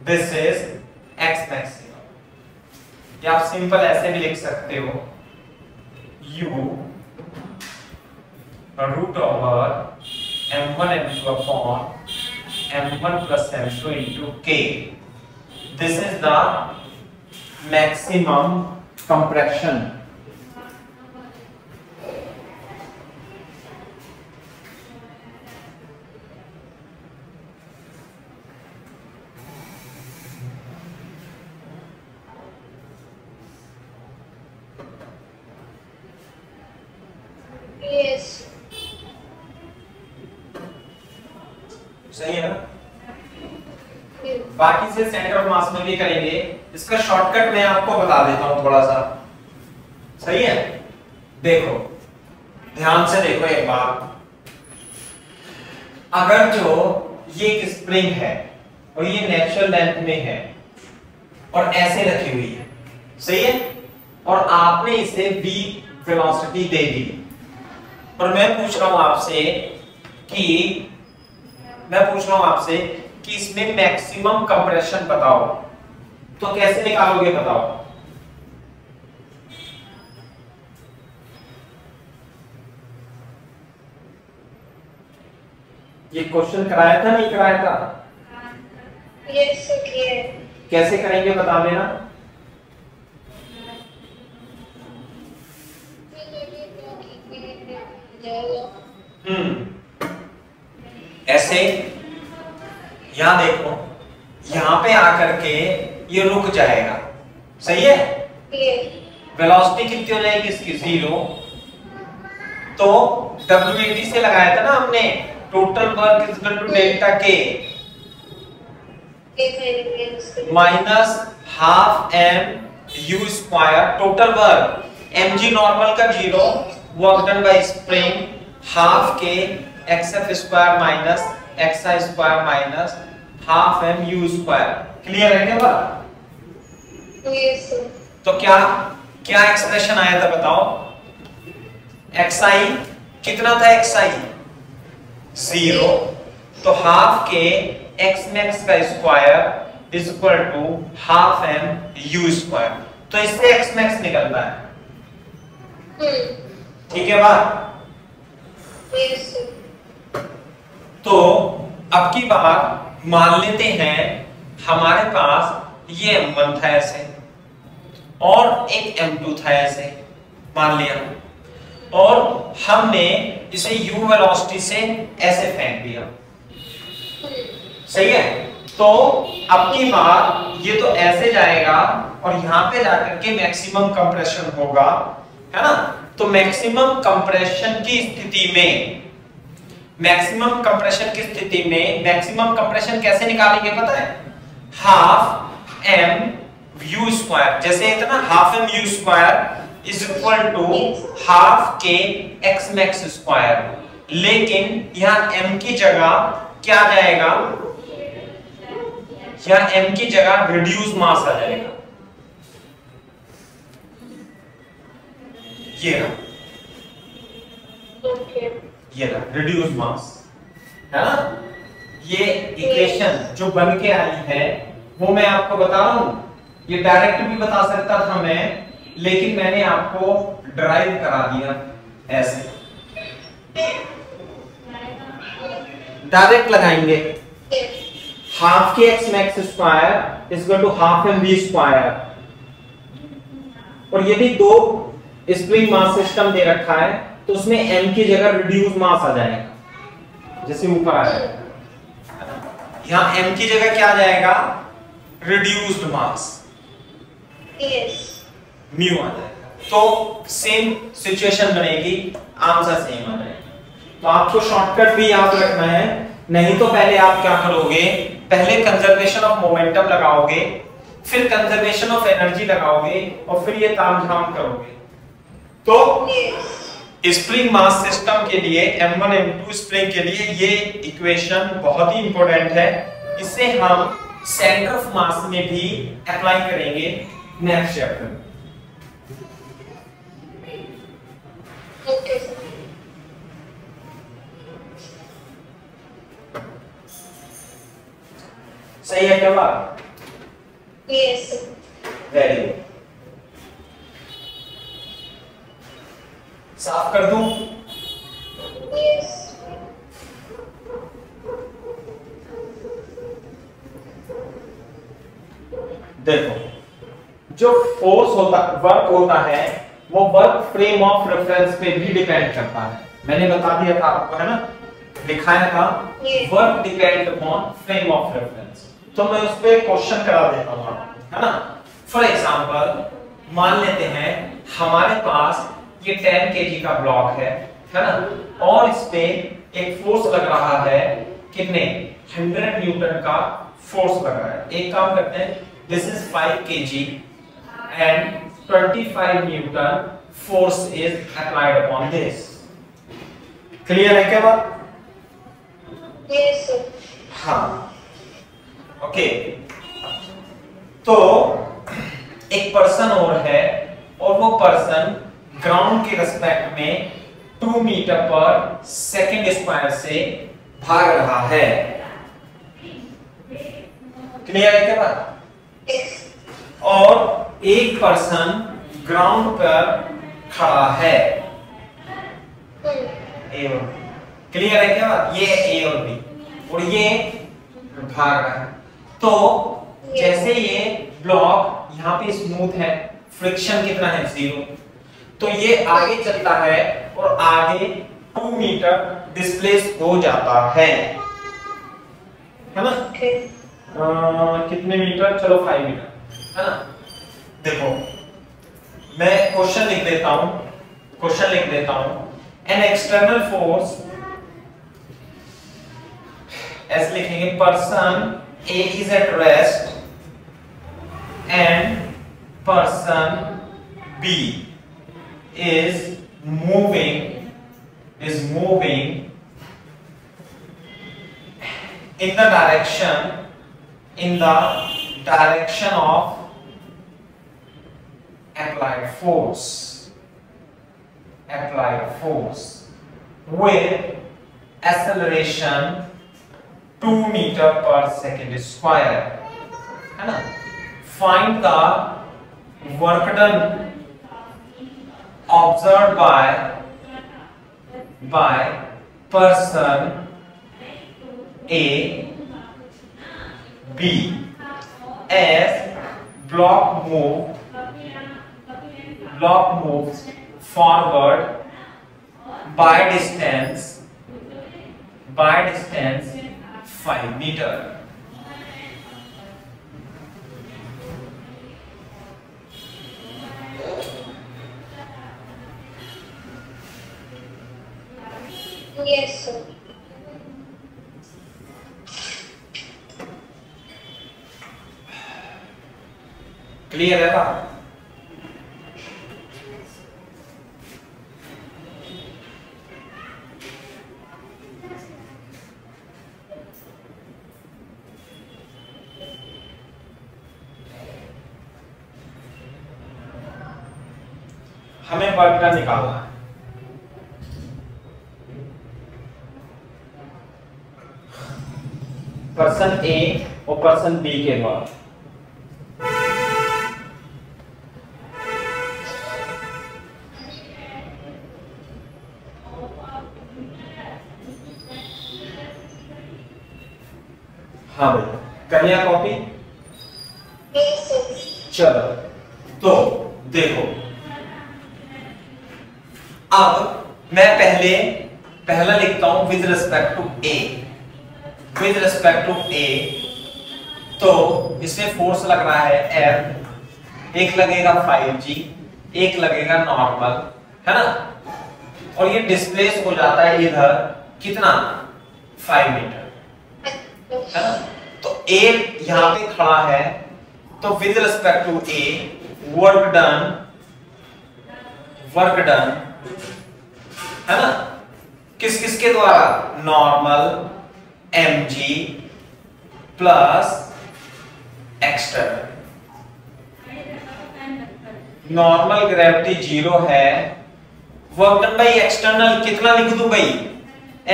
दिस इज x मैक्सिमम। या आप सिंपल ऐसे भी लिख सकते हो, u root over m1 m2 upon m1 plus m2 into k। This is the maximum compression। Yes. सही है ना? बाकी से सेंटर ऑफ मास में भी करेंगे, इसका शॉर्टकट मैं आपको बता देता हूं थोड़ा सा। सही है, देखो ध्यान से देखो एक बात, अगर जो ये एक स्प्रिंग है और ये नेचुरल लेंथ में है और ऐसे रखी हुई है, सही है, और आपने इसे v वेलोसिटी दे दी, और मैं पूछ रहा हूं आपसे कि इसमें मैक्सिमम कंप्रेशन बताओ, तो कैसे निकालोगे बताओ? ये क्वेश्चन कराया था नहीं कराया था? Yes, okay. कैसे करेंगे बता देना। ऐसे यहां देखो, यहां पे आकर के ये रुक जाएगा, सही है, वेलोसिटी कितनी हो जाएगी इसकी 0। तो WAT से लगाया था ना हमने, total work is equal to delta K minus half m u square total work, mg normal का 0, work done by spring half K xf square minus xi square minus half m u square. Clear है क्या बात? Yes, sir. तो क्या क्या expression आया था बताओ? xi कितना था? xi 0, तो हाफ के x max का square is equal to half m u square. तो इससे x max निकलता है, ठीक है बात? Yes, sir. तो अब की बार मान लेते हैं हमारे पास ये m1 था ऐसे और एक m2 था ऐसे, मान लिया, और हमने इसे u वेलोसिटी से ऐसे फेंक दिया, सही है। तो अब की बार ये तो ऐसे जाएगा और यहां पे जाकर के मैक्सिमम कंप्रेशन होगा, है ना। तो मैक्सिमम कंप्रेशन की स्थिति में, मैक्सिमम कंप्रेशन कैसे निकालेंगे पता है? हाफ m u स्क्वायर, जैसे इतना half m u square is equal to half K x max square, लेकिन यहां m की जगह क्या जाएगा? यहां m की जगह रिड्यूस मास आ जाएगा, ये ना, ये ना रिड्यूस मास, है ना। ये इक्वेशन जो बन के आई है वो मैं आपको बता रहा हूं, ये डायरेक्ट भी बता सकता था मैं, लेकिन मैंने आपको ड्राइव करा दिया ऐसे, डायरेक्ट लगाएंगे। Half K x max square is equal to half m v square, और यदि दो स्प्रिंग मास सिस्टम दे रखा है तो उसमें m की जगह रिड्यूस मास आ जाएगा, जैसे ऊपर आया है, यहां m की जगह क्या आ जाएगा? रिड्यूस्ड मास, म्यू आ जाएगा। तो सेम सिचुएशन बनेगी, आंसर सेम आ जाएगा। तो आपको शॉर्टकट भी याद रखना है, नहीं तो पहले आप क्या करोगे? पहले कंजर्वेशन ऑफ मोमेंटम लगाओगे, फिर कंजर्वेशन ऑफ एनर्जी लगाओगे, और फिर ये तामझाम करोगे। तो स्प्रिंग मास सिस्टम के लिए, m1 m2 स्प्रिंग के लिए ये इक्वेशन बहुत ही इंपॉर्टेंट है। इसे हम सेंटर ऑफ मास में भी अप्लाई करेंगे नेक्स्ट चैप्टर में। Okay sir. सही है क्या बात? Yes sir. Very good. साफ कर दूं? यस। देखो, जो फोर्स होता वर्क होता है वो वर्क फ्रेम ऑफ रेफरेंस पे भी डिपेंड करता है। मैंने बता दिया था आपको, है ना, दिखाया था, work depend upon frame of reference. तो मैं उस पे क्वेश्चन करा देता हूं, है ना। फॉर एग्जांपल मान लेते हैं हमारे पास ये 10 केजी का ब्लॉक है ना, और इस पे एक फोर्स लग रहा है, कितने, 100 न्यूटन का फोर्स लग रहा है। एक काम करते हैं, this is 5 kg and 25 Newton force is applied upon this. Clear है क्या बात? Yes sir. हाँ, ओके। तो एक पर्सन और है, और वो पर्सन ग्राउंड के रिस्पेक्ट में 2 मीटर पर सेकंड स्क्वायर से भाग रहा है। क्लियर है क्या बात? और एक पर्सन ग्राउंड पर खड़ा है, ए और बी। क्लियर है क्या बात? ये ए और बी, और ये भाग रहा है। तो जैसे ये ब्लॉक यहाँ पे स्मूथ है, फ्रिक्शन कितना है, 0, तो ये आगे चलता है और आगे 2 मीटर डिस्प्लेस हो जाता है ना। कितने मीटर, चलो 5 मीटर, है ना। देखो मैं क्वेश्चन लिख देता हूं, एन एक्सटर्नल फोर्स, ऐसे लिखेंगे, person A is at rest and person B is moving in the direction of applied force with acceleration 2 meter per second square, है ना। Find the work done observed by person A, B as block moves forward by distance 5 meter. Yes, sir. Clear है बात? हमें work done निकालना है। Person ए और person B के द्वारा हाँ भाई, कर लिया कॉपी? Yes, sir. चलो, तो देखो, अब मैं पहला लिखता हूं with respect to A. With respect to A, तो इसमें फोर्स लग रहा है F, एक लगेगा 5G, एक लगेगा नॉर्मल, है ना, और ये डिस्प्लेस हो जाता है इधर कितना, 5 मीटर, है ना। तो A यहां पे खड़ा है, तो with respect to A work done, है ना, किसके द्वारा, normal mg plus external. Normal gravity 0 है, वर्क डन बाई एक्सटर्नल कितना लिख दूं भाई?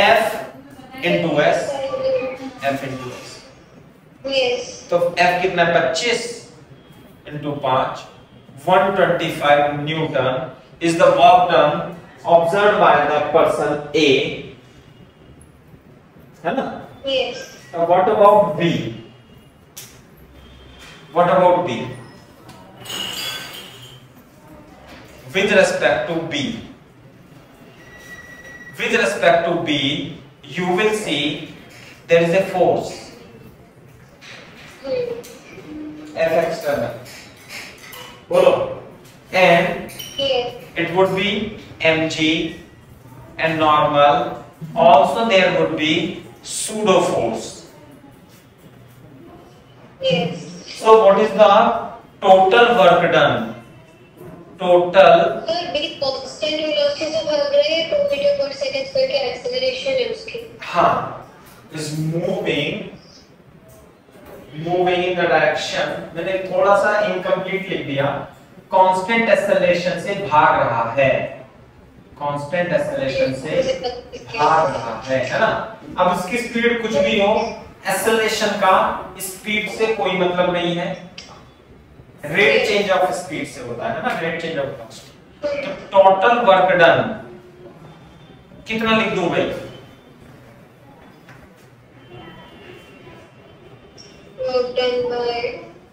F into S, F into S. तो F कितना है? 25 into 5, 125 Newton is the work done observed by the person A, है ना? Yes. Now what about B? What about B? With respect to B, with respect to B, you will see there is a force F external. Bolo. And Yes. it would be mg and normal. Also there would be pseudo force. Yes. So what is the total work done? Total sir मेरी constant velocity से भाग रही है 2 metre पर second करके acceleration है उसकी। हाँ, is moving in the direction, मैंने थोड़ा सा incomplete लिख दिया, constant acceleration से भाग रहा है, constant acceleration से भाग रहा है ना? अब इसकी स्पीड कुछ भी हो, acceleration का स्पीड से कोई मतलब नहीं है, रेट चेंज ऑफ स्पीड से होता है ना, रेट चेंज ऑफ कांस्टेंट। तो टोटल वर्क डन कितना लिख दूं भाई? Work done by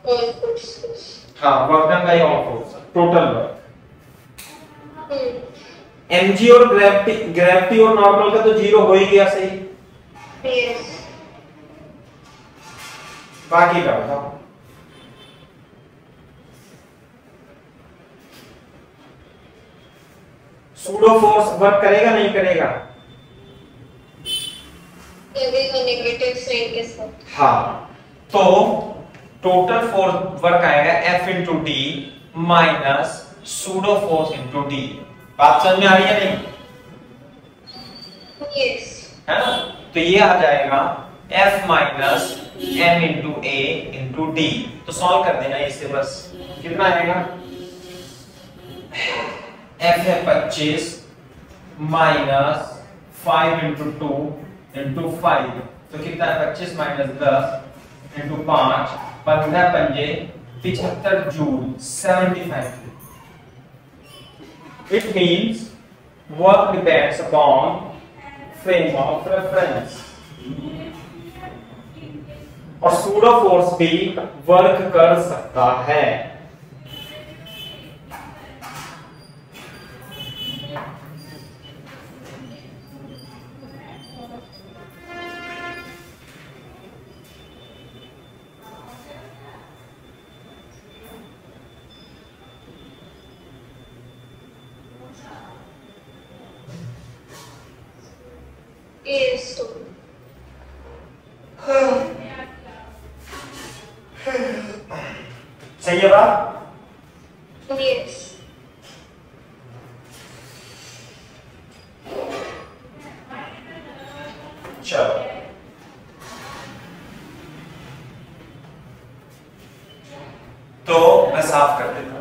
all forces. हाँ, work done by all forces, total work. mg और ग्रेविटी और नॉर्मल का तो 0 हो ही गया, सही? यस। बाकी का बताओ। सूडो फोर्स वर्क करेगा नहीं करेगा? लगेगा नेगेटिव साइन के साथ। हाँ, तो टोटल फोर्स वर्क आएगा F into D minus pseudo force into D. बात समझ में आ रही है नहीं? यस। है ना? तो ये आ जाएगा F minus M into A into D. तो सॉल्व कर देना इससे, बस कितना आएगा? F है 25 माइनस 5 इंटू 2 इंटू 5, तो कितना है? 25 माइनस 10 इंटू 5, 15 पंजे 75 joule, 75। It means work depends upon frame of reference। और सूडो फोर्स भी वर्क कर सकता है। यस। सही है बात? यस। चलो, तो मैं साफ कर देता हूं।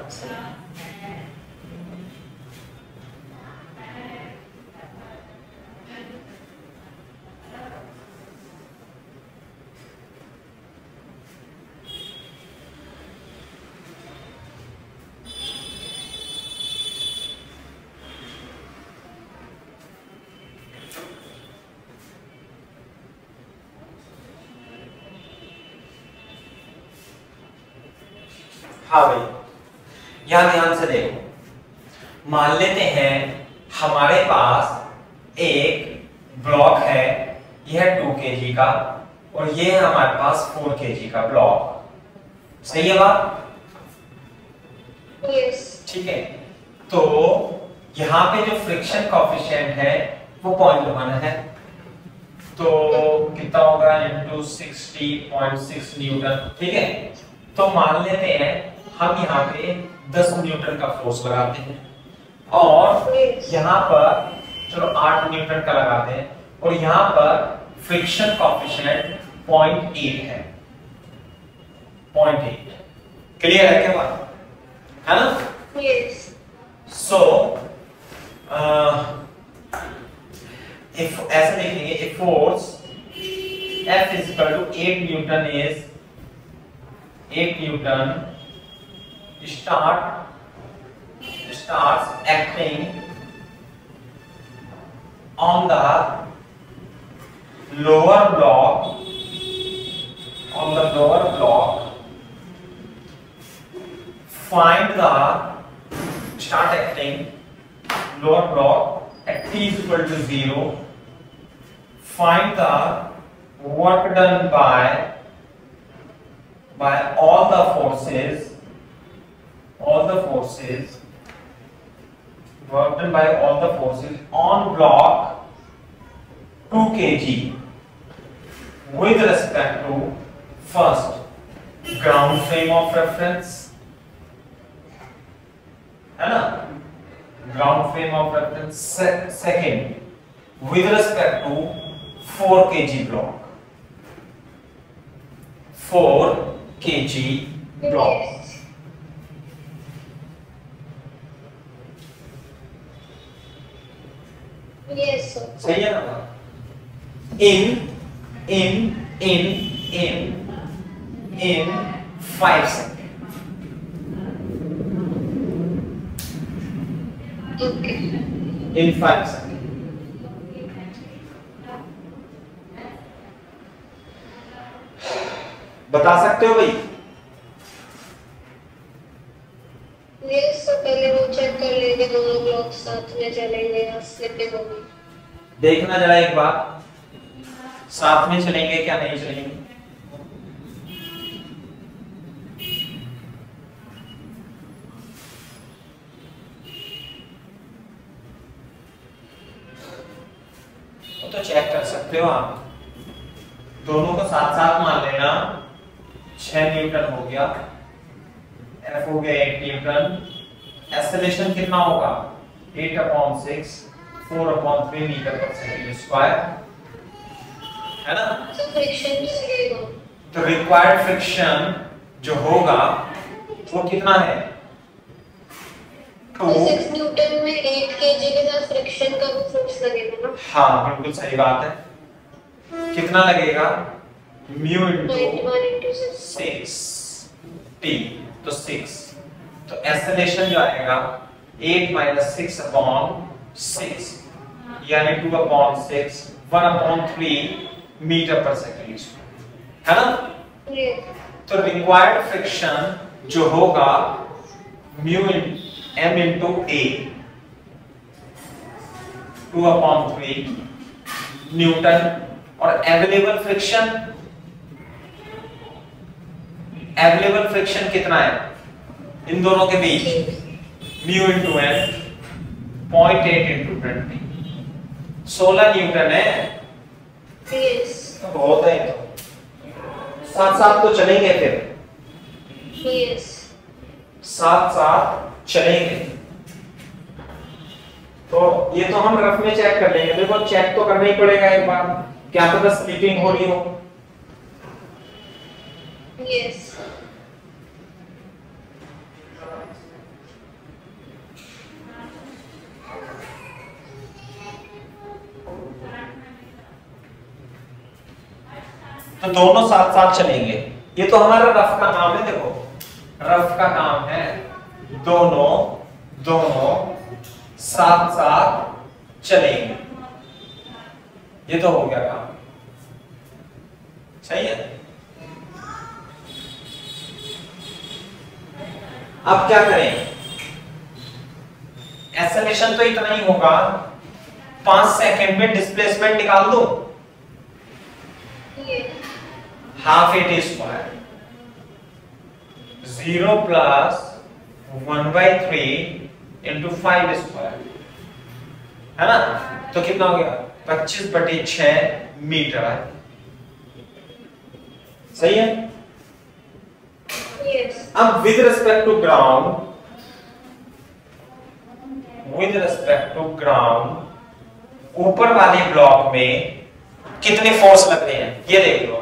हाँ भाई, यहां ध्यान से देखो, मान लेते हैं हमारे पास एक ब्लॉक है, यह 2 kg का, और ये है हमारे पास 4 kg का ब्लॉक। सही है बात? यस। ठीक है, तो यहाँ पे जो फ्रिक्शन कोएफिशिएंट है वो 0.1 है, तो कितना होगा? Into 60.6 Newton. ठीक है, तो मान लेते हैं हम यहाँ पे 10 न्यूटन का फोर्स लगाते हैं, और यहाँ पर चलो 8 न्यूटन का लगाते हैं, और यहाँ पर फ्रिक्शन कोएफिशिएंट 0.8 है। 0.8। क्लियर है क्या बात, है ना? Yes. सो if ऐसा लिखेंगे, if force F is equal to 8 Newton is 8 Newton starts acting on the lower block, find the start acting lower block at t is equal to 0, find the work done by all the forces, work done by all the forces on block 2 kg with respect to first ground frame of reference, है ना, ground frame of reference, second with respect to 4 kg block, 4 kg block. Yes, sir. सही है ना? in 5 seconds. Okay. In 5 seconds. बता सकते हो भाई? Yes, so पहले वो चेक कर लेंगे दोनों ब्लॉक साथ में चलेंगे या स्लिपिंग होगी। देखना जरा एक बार, साथ में चलेंगे क्या नहीं चलेंगे? तो चेक कर सकते हो आप, दोनों को साथ साथ मान लेना। 6 न्यूटन हो गया, F हो गया 8 न्यूटन, एक्सेलरेशन कितना होगा? 8/6 4/3 मीटर पर सेकंड स्क्वायर, है ना? तो फ्रिक्शन लगेगा। तो रिक्वायर्ड फ्रिक्शन जो होगा वो कितना है? 2 6 न्यूटन में 8 केजी के साथ फ्रिक्शन का भी फोर्स लगेगा ना? हाँ बिल्कुल सही बात है। कितना लगेगा? म्यू इनटू 6 t, तो 6, तो एक्सेलरेशन जो आएगा 8 - 6/6 यानी 2/6 1/3 मीटर पर सेकंड, है ना? तो रिक्वायर्ड फ्रिक्शन जो होगा mu m into a 2/3 newton, और अवेलेबल फ्रिक्शन कितना है इन दोनों के बीच? Mu into n 0.8 into 20, 16 newton है। Yes. तो बहुत है, तो साथ साथ तो चलेंगे फिर, Yes. साथ साथ चलेंगे। तो ये तो हम रफ में चेक कर लेंगे, देखो चेक तो करना ही पड़ेगा एक बार, क्या पता स्लिपिंग हो रही हो। Yes. तो दोनों साथ साथ चलेंगे, ये तो हमारा रफ का काम है। देखो रफ का काम है दोनों साथ साथ चलेंगे, ये तो हो गया काम, सही है। अब क्या करें? एक्सेलरेशन तो इतना ही होगा, 5 सेकंड में डिस्प्लेसमेंट निकाल दो, half a t square 0 plus 1/3 into 5 square, है ना? तो कितना हो गया? 25/6 मीटर है, सही है। Yes. अब विद रिस्पेक्ट टू ग्राउंड ऊपर वाले ब्लॉक में कितने फोर्स लग रहे हैं ये देख लो।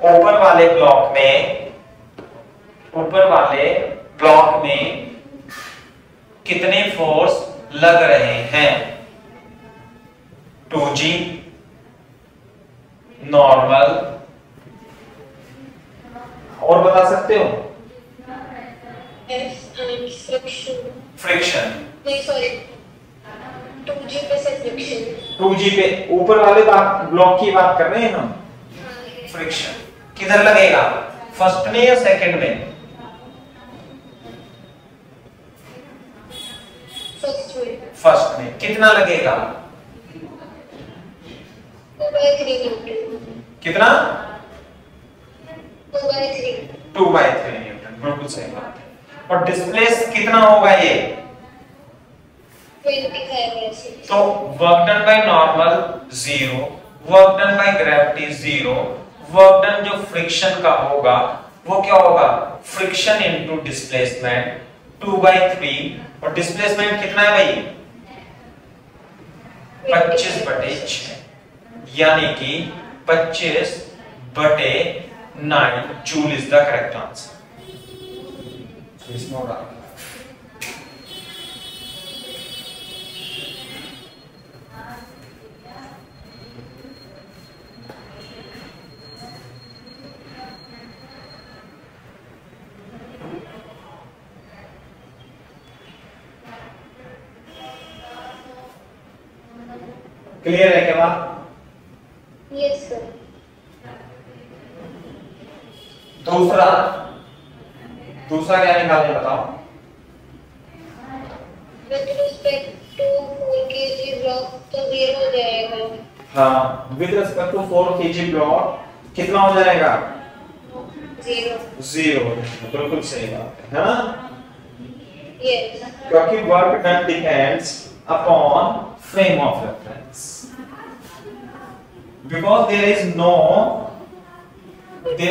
ऊपर वाले ब्लॉक में ऊपर वाले ब्लॉक में कितने फोर्स लग रहे हैं? 2G, नॉर्मल, और बता सकते हो? फ्रिक्शन। नहीं सॉरी, 2G पे से फ्रिक्शन। 2G पे ऊपर वाले ब्लॉक की बात कर रहे हैं हम। फ्रिक्शन किधर लगेगा, फर्स्ट में या सेकंड में? फर्स्ट में। कितना लगेगा? 2/3 न्यूटन। कितना? 2/3। 2/3 न्यूटन, बिल्कुल सही बात है। और डिस्प्लेस कितना होगा ये? 25 तो work done by normal 0, work done by gravity 0, work done जो फ्रिक्शन का होगा वो क्या होगा? Friction into displacement 2/3। और डिस्प्लेसमेंट कितना है भाई? 25/6, यानी कि 25/9 joule is the correct answer. इसमें होगा क्लियर है क्या बात? Yes sir. दूसरा क्या निकालने बताओ? With respect to 4 kg block तो 0 हो जाएगा। हाँ, with respect to 4 kg block कितना हो जाएगा? 0 बिल्कुल सही बात है ना? यस। क्योंकि work done depends upon frame of reference, because there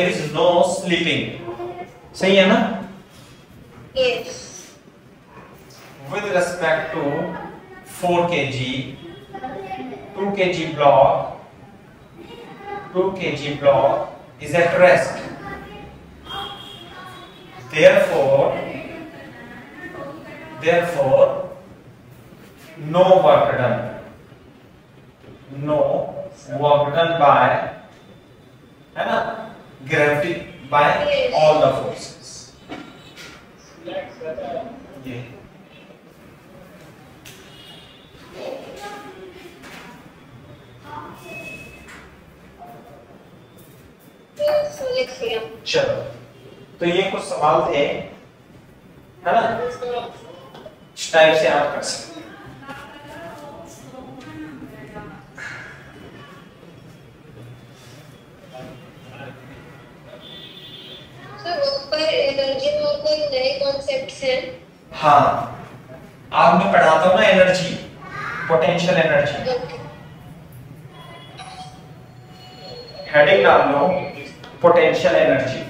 is no sleeping. सही है ना? Yes. With respect to 4 kg, 2 kg block is at rest. Therefore, no work done by, है ना, gravity by all the forces. ये चलो, तो ये कुछ सवाल थे, है ना? इस टाइप से आप कर सकते हैं। सर पर एनर्जी में और कोई नए कॉन्सेप्ट्स हैं? हाँ, आज मैं पढ़ाता हूँ ना एनर्जी, पोटेंशियल एनर्जी। हेडिंग डाल low potential energy.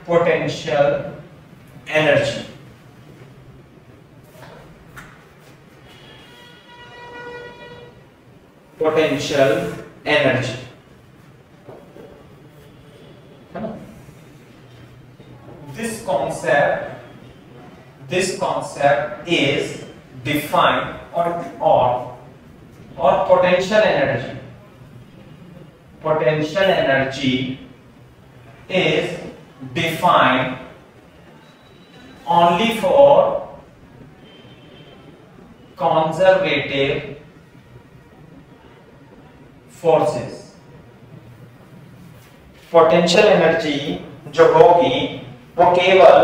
Potential energy potential energy, है ना? This concept is defined or potential energy is defined only for conservative forces. Potential energy जो होगी वो केवल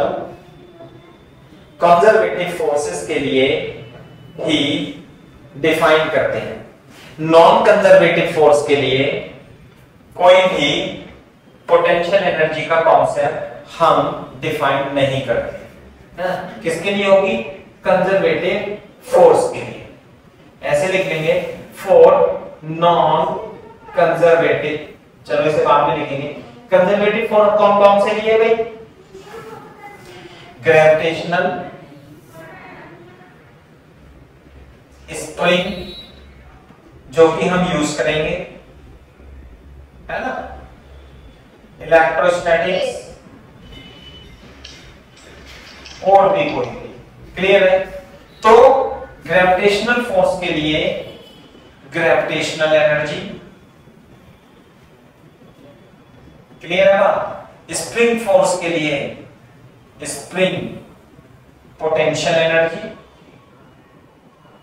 कंजर्वेटिव फोर्सेस के लिए ही डिफाइन करते हैं। नॉन कंजर्वेटिव फोर्स के लिए कोई भी पोटेंशियल एनर्जी का कॉन्सेप्ट हम डिफाइन नहीं करते, है? किसके लिए होगी? कंजर्वेटिव फोर्स के लिए। ऐसे लिख लेंगे फॉर नॉन कंजर्वेटिव, चलो इसे बाद में लिखेंगे। कंजर्वेटिव फोर्स कौन कौन से लिए भाई? ग्रेविटेशनल, स्प्रिंग जो कि हम यूज करेंगे, है ना, इलेक्ट्रोस्टैटिक्स और भी कोई। क्लियर है? तो ग्रेविटेशनल फोर्स के लिए ग्रेविटेशनल एनर्जी, क्लियर है बात? स्प्रिंग फोर्स के लिए स्प्रिंग पोटेंशियल एनर्जी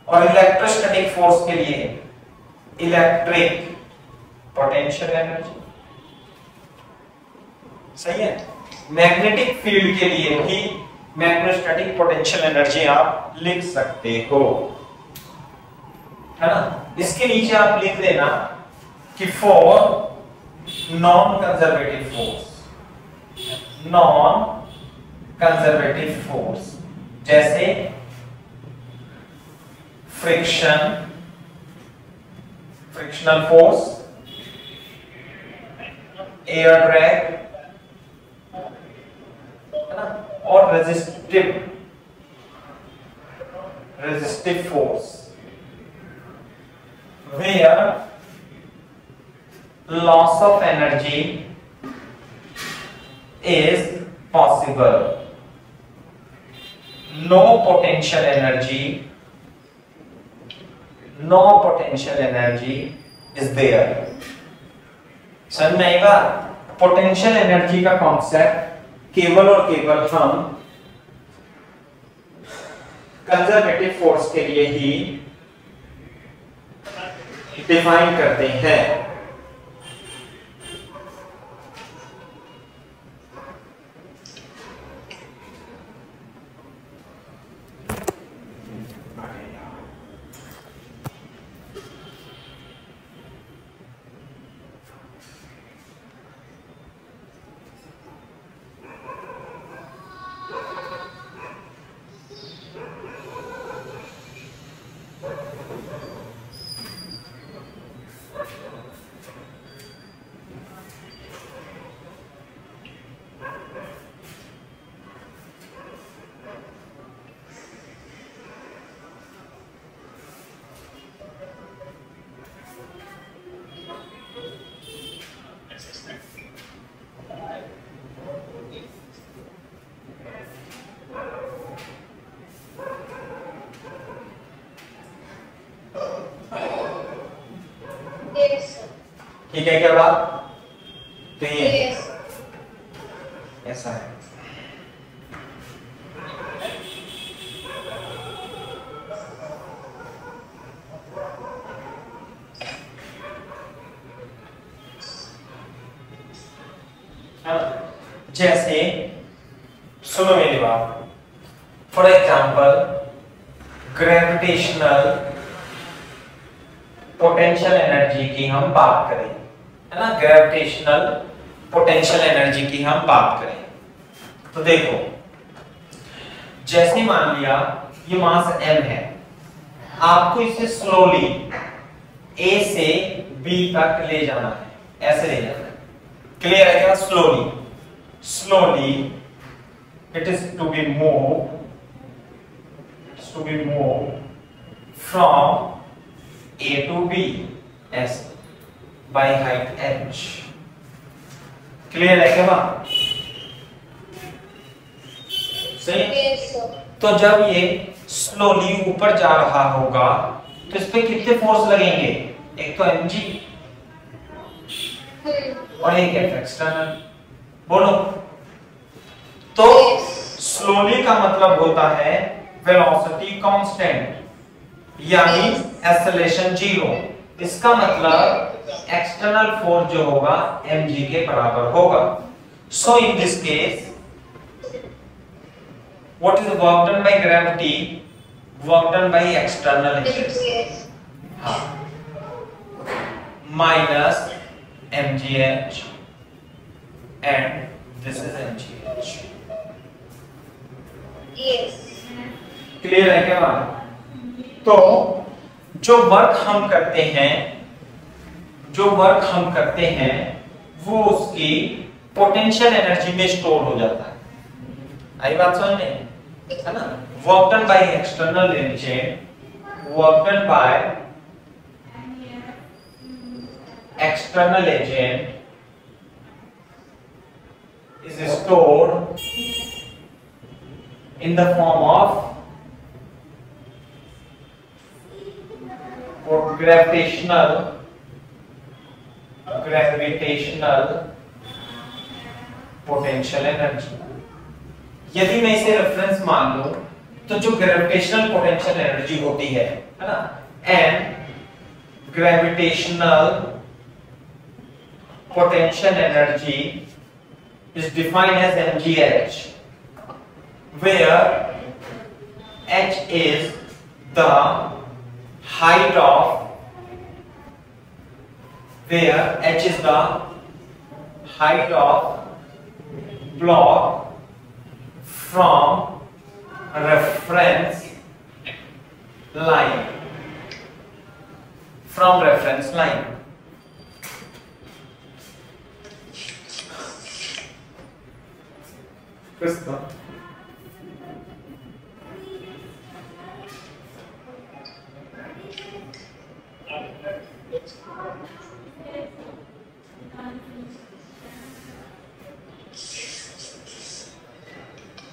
और इलेक्ट्रोस्टैटिक फोर्स के लिए इलेक्ट्रिक पोटेंशियल एनर्जी। सही है? मैग्नेटिक फील्ड के लिए भी मैग्नेटोस्टैटिक पोटेंशियल एनर्जी आप लिख सकते हो, है ना। इसके नीचे आप लिख देना कि फॉर नॉन कंजर्वेटिव फोर्स जैसे फ्रिक्शनल फोर्स, एयर ड्रैग, है ना, और resistive force, where loss of energy is possible, no potential energy is there। समझ में आएगा? पोटेंशियल एनर्जी का कॉन्सेप्ट केवल और केवल हम कंजर्वेटिव फोर्स के लिए ही डिफाइन करते हैं। ठीक है क्या बात? तो ये ऐसा है। जैसे सुनो मेरी बात, for example gravitational potential energy की हम बात करें, है ना, ग्रेविटेशनल पोटेंशियल एनर्जी की हम बात करें तो देखो, जैसे मान लिया ये मास m है, आपको इसे स्लोली A से B तक ले जाना है, ऐसे ले जाना है। क्लियर है क्या? Slowly it is to be moved from A to B ऐसे by height h। क्लियर है क्या बात? सही। तो जब ये स्लोली ऊपर जा रहा होगा तो इस पे कितने फोर्स लगेंगे? एक तो mg और एक F एक्सटर्नल। बोलो। तो स्लोली का मतलब होता है वेलोसिटी कांस्टेंट, यानी एक्सेलरेशन 0। इसका मतलब एक्सटर्नल फोर्स जो होगा mg के बराबर होगा। So in this case what is the work done by gravity? Work done by external energy, minus mgh and this is mgh। yes। Clear है क्या बात? तो जो वर्क हम करते हैं वो उसकी पोटेंशियल एनर्जी में स्टोर हो जाता है। आई बात समझ में? है ना? Work done by external energy, work done bye external agent is stored in the form of gravitational potential energy. यदि मैं इसे रेफरेंस मान लूं तो जो ग्रेविटेशनल पोटेंशियल एनर्जी होती है ना, and gravitational potential energy is defined as mgh, where h is the height of block from reference line,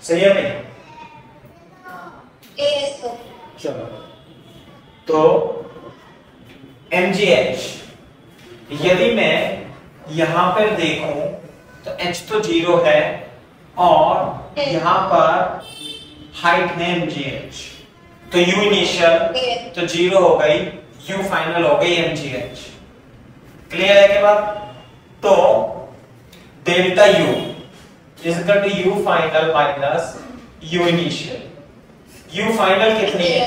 सही है नहीं? चलो, तो mgh यदि मैं यहां पर देखूं तो h तो 0 है और यहां पर हाइट है mgh, तो u इनिशियल तो 0 हो गई, u फाइनल हो गई mgh। क्लियर है के बाद? तो delta u is equal to u final minus u initial. u final कितनी है?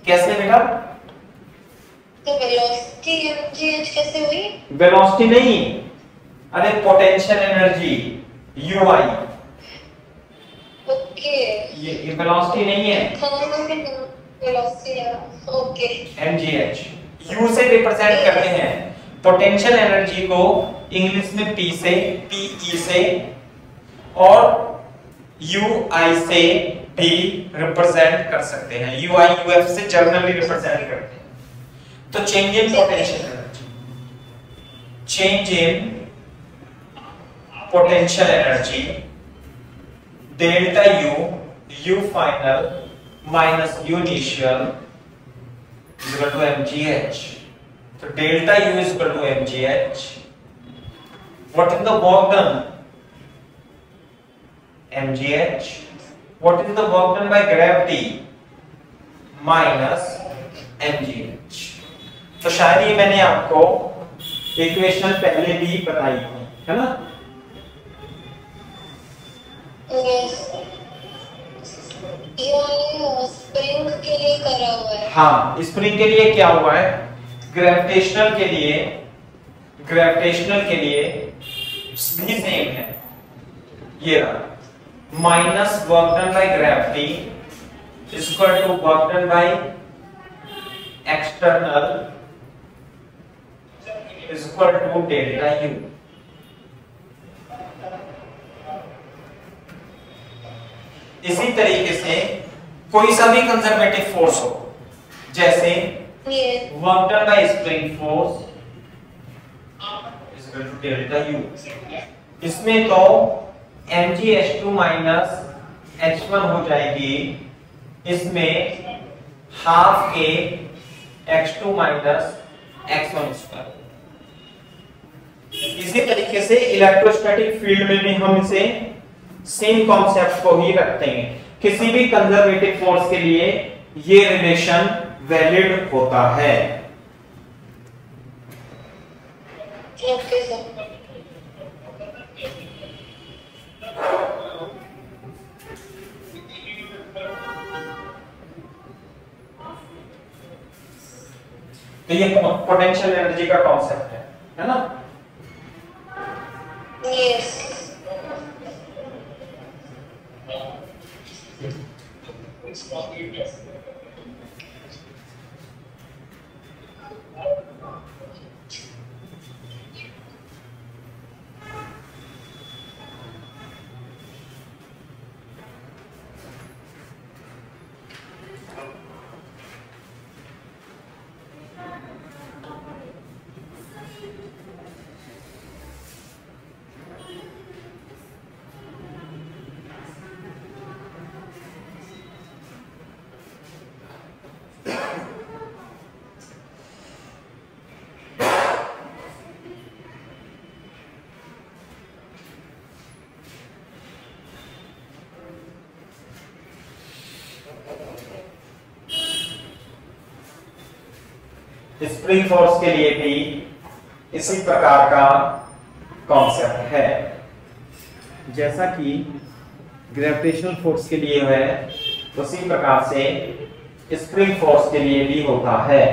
कैसे बेटा? तो वेलोसिटी mgh कैसे हुई? वेलोसिटी नहीं, अरे पोटेंशियल एनर्जी ui। ओके, ये वेलोसिटी नहीं है, वेलोसिटी है। ओके, mgh u से रिप्रेजेंट करते हैं पोटेंशियल एनर्जी को इंग्लिश में p से, pe से और ui से भी रिप्रेजेंट कर सकते हैं, ui uf से जनरली रिप्रेजेंट करते हैं। तो change in potential energy, change in potential energy delta u final minus u initial is equal to mgh। तो delta u is equal to mgh। What is the work done? mgh. What is the work done by gravity? Minus mgh. तो शायद ये मैंने आपको equation पहले भी बताई थी, है ना? स्प्रिंग के लिए करा हुआ है। हाँ, स्प्रिंग के लिए क्या हुआ है? ग्रेविटेशनल के लिए भी सेम है, ये रहा, minus work done by gravity is equal to work done by external is equal to delta u। इसी तरीके से कोई सा भी कंजर्वेटिव फोर्स हो, जैसे work done by spring force is equal to delta u। इसमें तो mgh2 माइनस h1 हो जाएगी, इसमें हाफ के x2 माइनस x1 स्क्वायर। इसी तरीके से इलेक्ट्रोस्टैटिक फील्ड में भी हम इसे सेम कॉन्सेप्ट को ही रखते हैं, किसी भी कंजर्वेटिव फोर्स के लिए ये रिलेशन वैलिड होता है। Okay sir. तो ये पोटेंशियल एनर्जी का कॉन्सेप्ट है ना? यस। स्प्रिंग फोर्स के लिए भी इसी प्रकार का कॉन्सेप्ट है, जैसा कि ग्रेविटेशनल फोर्स के लिए है उसी प्रकार से स्प्रिंग फोर्स के लिए भी होता है।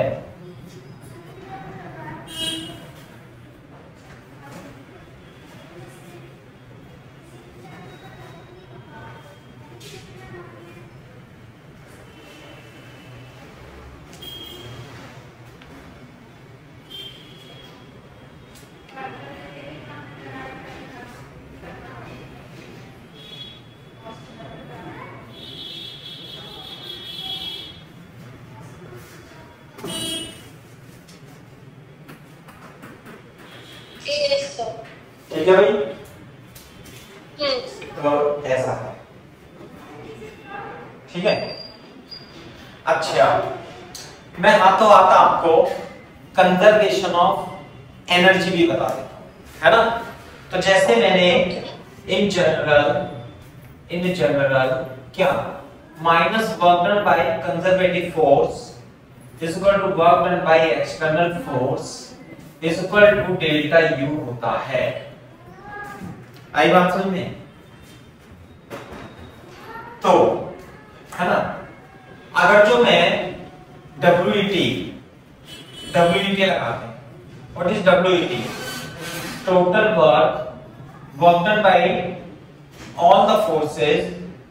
ठीक है भाई, तो ऐसा है, ठीक है। अच्छा, मैं हाथों हाथ आपको कंजर्वेशन ऑफ एनर्जी भी बता देता हूं, है ना। तो जैसे मैंने इन जनरल क्या minus work done by conservative force is equal to work done by external force is equal to delta U होता है। आई बात समझ में? तो है ना, अगर जो मैं WET लगाते हैं, what is WET? Total work done by all the forces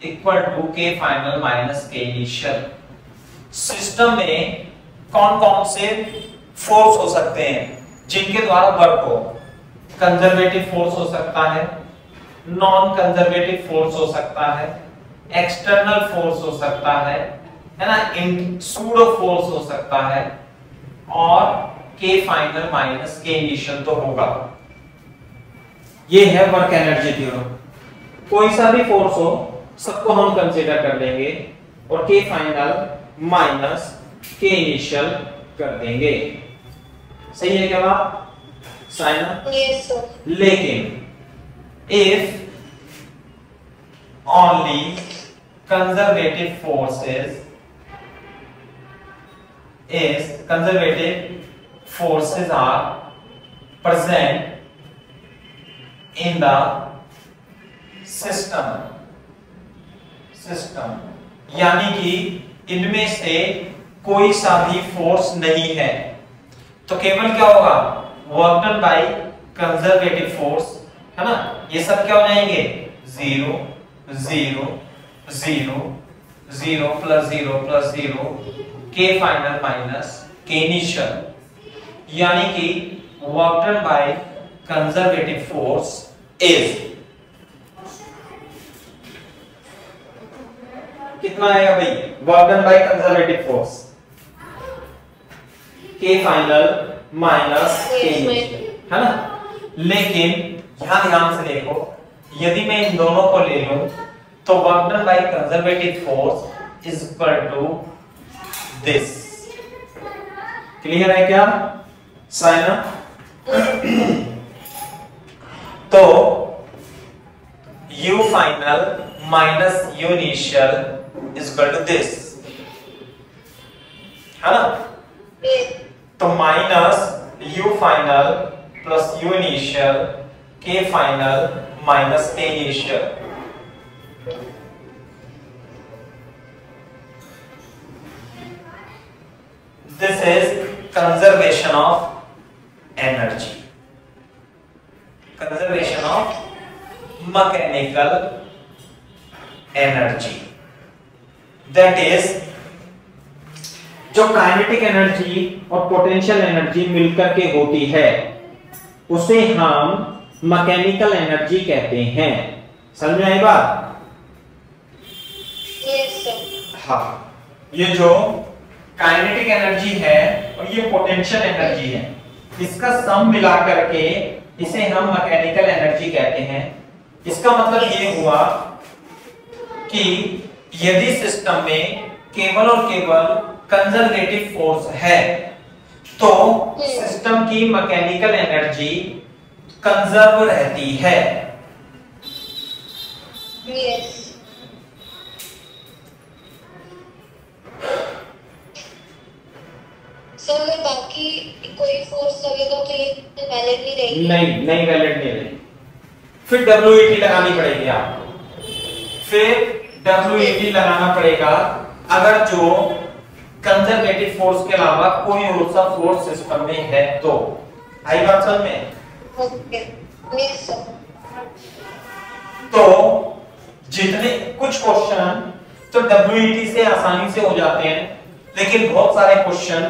equal to K final minus K initial. System में कौन कौन से फोर्स हो सकते हैं जिनके द्वारा वर्क हो? कंजर्वेटिव फोर्स हो सकता है, नॉन कंजर्वेटिव फोर्स हो सकता है, एक्सटर्नल फोर्स हो सकता है ना, सूडो फोर्स हो सकता है, और K final minus K initial तो होगा। ये है वर्क एनर्जी थ्योरम। कोई सा भी फोर्स हो सबको हम कंसीडर कर लेंगे और K final minus K initial कर देंगे। सही है क्या बात? साइन? Yes sir. लेकिन if only conservative forces are present in the system, यानी कि इनमें से कोई सा भी फोर्स नहीं है, तो केवल क्या होगा? Work done by conservative force, है ना, ये सब क्या हो जाएंगे? 0 0 0 0 plus 0 plus 0 K final minus K initial, यानी कि work done by conservative force is कितना आएगा भाई? Work done by conservative force K final minus K initial, है ना। लेकिन यहां ध्यान से देखो, यदि मैं इन दोनों को ले लूं तो work done by conservative force is equal to this. Clear है क्या साइन? तो U final minus U initial is equal to this, है ना। तो minus U final plus U initial K final minus K initial. This is conservation of energy, conservation of mechanical energy. That is जो kinetic energy और potential energy मिलकर के होती है उसे हम मैकेनिकल एनर्जी कहते हैं। समझ में आई बात? Yes sir. हाँ, ये जो काइनेटिक एनर्जी है और ये पोटेंशियल एनर्जी है, इसका सम मिला करके इसे हम मैकेनिकल एनर्जी कहते हैं। इसका मतलब ये हुआ कि यदि सिस्टम में केवल और केवल कंजर्वेटिव फोर्स है तो सिस्टम की मैकेनिकल एनर्जी कंजर्व रहती है। यस। सर अगर बाकी कोई फोर्स लगेगा तो ये वैलिड नहीं रहेगी? नहीं वैलिड नहीं रहेगी। फिर WET लगानी पड़ेगी आपको, फिर WET लगाना पड़ेगा अगर जो कंजर्वेटिव फोर्स के अलावा कोई और सा फोर्स सिस्टम में है तो। आई बात समझ में? Okay yes sir. तो जितने कुछ क्वेश्चन तो WET से आसानी से हो जाते हैं, लेकिन बहुत सारे question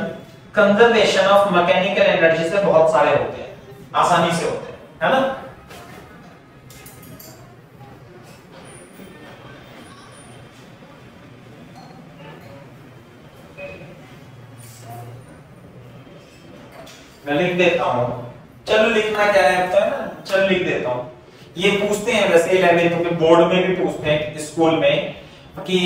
conservation of mechanical energy से बहुत सारे होते हैं, आसानी से होते हैं, है ना? मैं लिख देता हूं, चलो लिखना क्या है पता है ना, चलो लिख देता हूं। ये पूछते हैं वैसे 11th के बोर्ड में भी पूछते हैं स्कूल में कि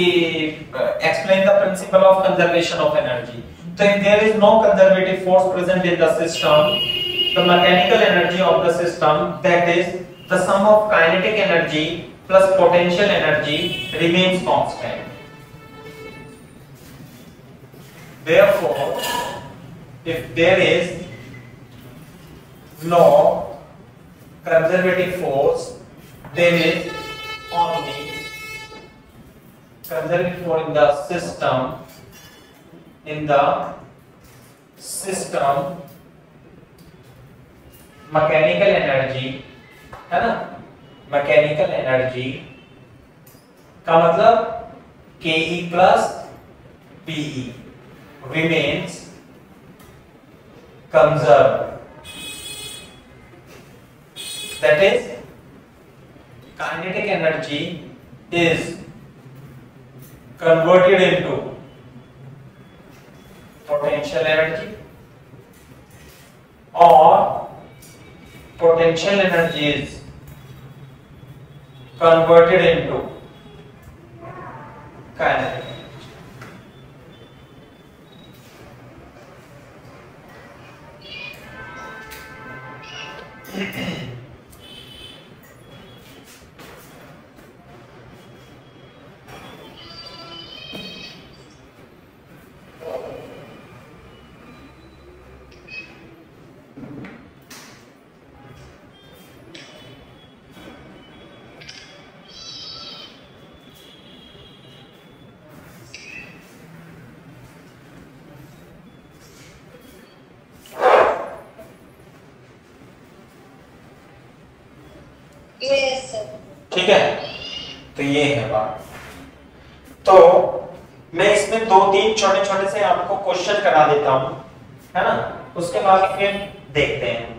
explain the principle of conservation of energy. तो if there is no conservative force present in the system, the mechanical energy of the system, that is the sum of kinetic energy plus potential energy, remains constant. Therefore, if there is no conservative force, there is only conservative force in the system mechanical energy, है ना? Mechanical energy का मतलब KE plus PE remains conserved. That is, kinetic energy is converted into potential energy or potential energy is converted into kinetic energy. Yes sir. ठीक है, तो ये है बात। तो मैं इसमें 2-3 छोटे-छोटे से आपको क्वेश्चन करा देता हूं, है ना? उसके बाद फिर देखते हैं।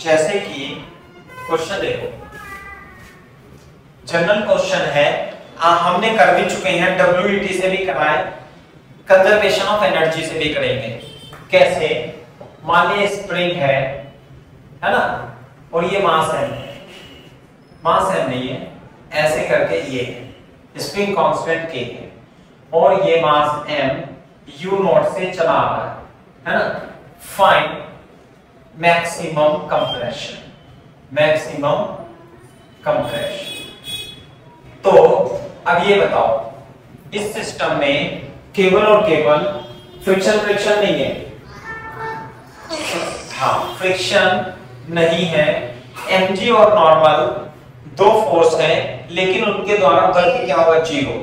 जैसे कि क्वेश्चन देखो, जनरल क्वेश्चन है, हमने कर भी चुके हैं, WET से भी कराए, कंजर्वेशन ऑफ एनर्जी से भी करेंगे। कैसे? मान लीजिए स्प्रिंग है ना? और ये मास है, मास है नहीं है, ऐसे करके ये है, स्प्रिंग कांस्टेंट K है और ये मास M U0 से चला आ रहा है ना? Find maximum compression, maximum compression. तो अब ये बताओ, इस सिस्टम में केवल और केवल फ्रिक्शन नहीं है, हाँ फ्रिक्शन नहीं है, mg और नॉर्मल दो फोर्स है, लेकिन उनके द्वारा बल क्या होगा? जीरो,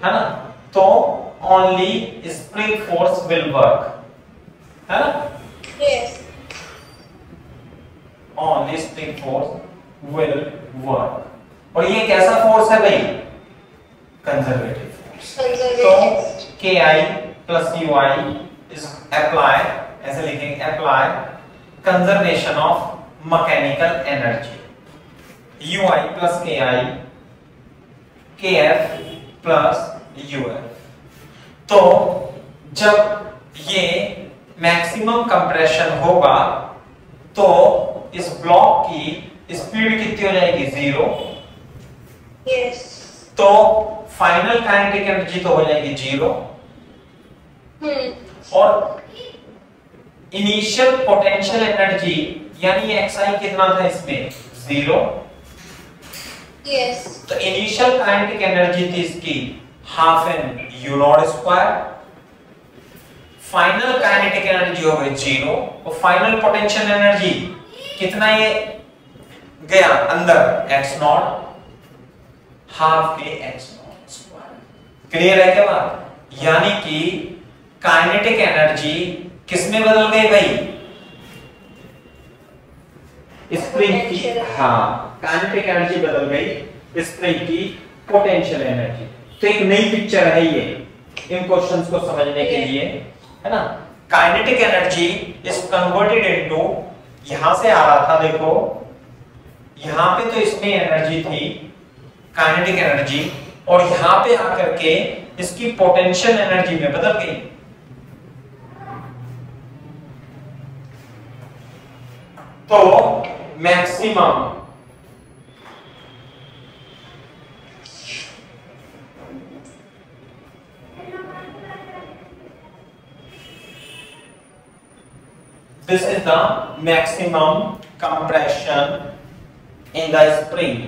है ना? तो only spring force will work, है ना? Yes. Only spring force will work. और ये कैसा फोर्स है भाई? Conservative force. तो KI plus UI is apply, ऐसे लिखेंगे, apply conservation of mechanical energy. UI plus KI, KF plus UF. तो जब ये मैक्सिमम कंप्रेशन होगा तो इस ब्लॉक की स्पीड कितनी हो जाएगी 0। यस। तो फाइनल काइनेटिक एनर्जी तो हो जाएगी 0 और इनिशियल पोटेंशियल एनर्जी यानी xi कितना था इसमें 0। यस। तो इनिशियल काइनेटिक एनर्जी थी इसकी half an u not square, final kinetic energy हो गई 0 और फाइनल पोटेंशियल एनर्जी कितना ये गया अंदर x not half K x not square. Clear है क्या बात? यानी कि काइनेटिक एनर्जी किसमें बदल गई भाई? स्प्रिंग की, हाँ काइनेटिक एनर्जी बदल गई स्प्रिंग की पोटेंशियल एनर्जी। तो एक नई पिक्चर है ये इन क्वेश्चंस को समझने के लिए, है ना। Kinetic energy is converted into, यहां से आ रहा था देखो, यहां पे तो इसमें एनर्जी थी काइनेटिक एनर्जी और यहां पे आकर के इसकी पोटेंशियल एनर्जी में बदल गई। तो maximum this is the maximum compression in the spring।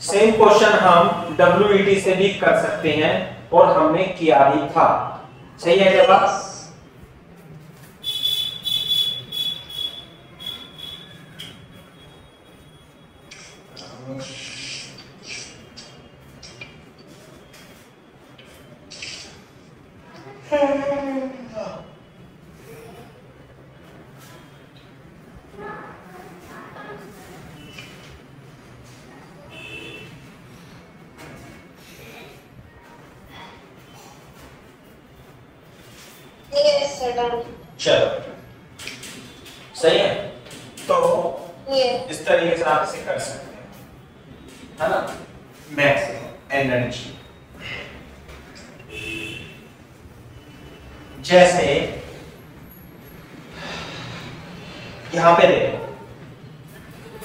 Same question हम WET से भी कर सकते हैं और हमने किया ही था। सही है क्या बात? चलो सही है। तो इस तरीके से आप इसे कर सकते हैं, है ना। मैक्सिमम एनर्जी जैसे यहां पे देखो,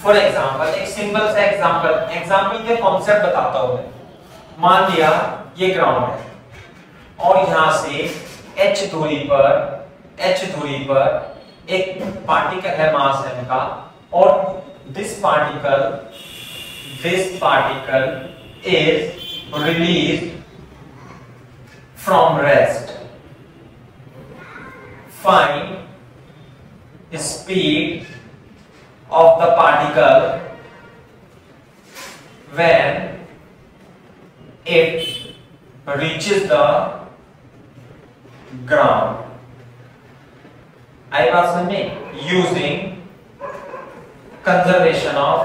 फॉर एग्जांपल एक सिंपल सा एग्जांपल के कॉन्सेप्ट बताता हूं मैं। मान लिया ये ग्राउंड है और यहां से h दूरी पर एक पार्टिकल है मास m का और this particle is released from rest. Find speed of the particle when it reaches the ground. आई बात समझ में? Using conservation of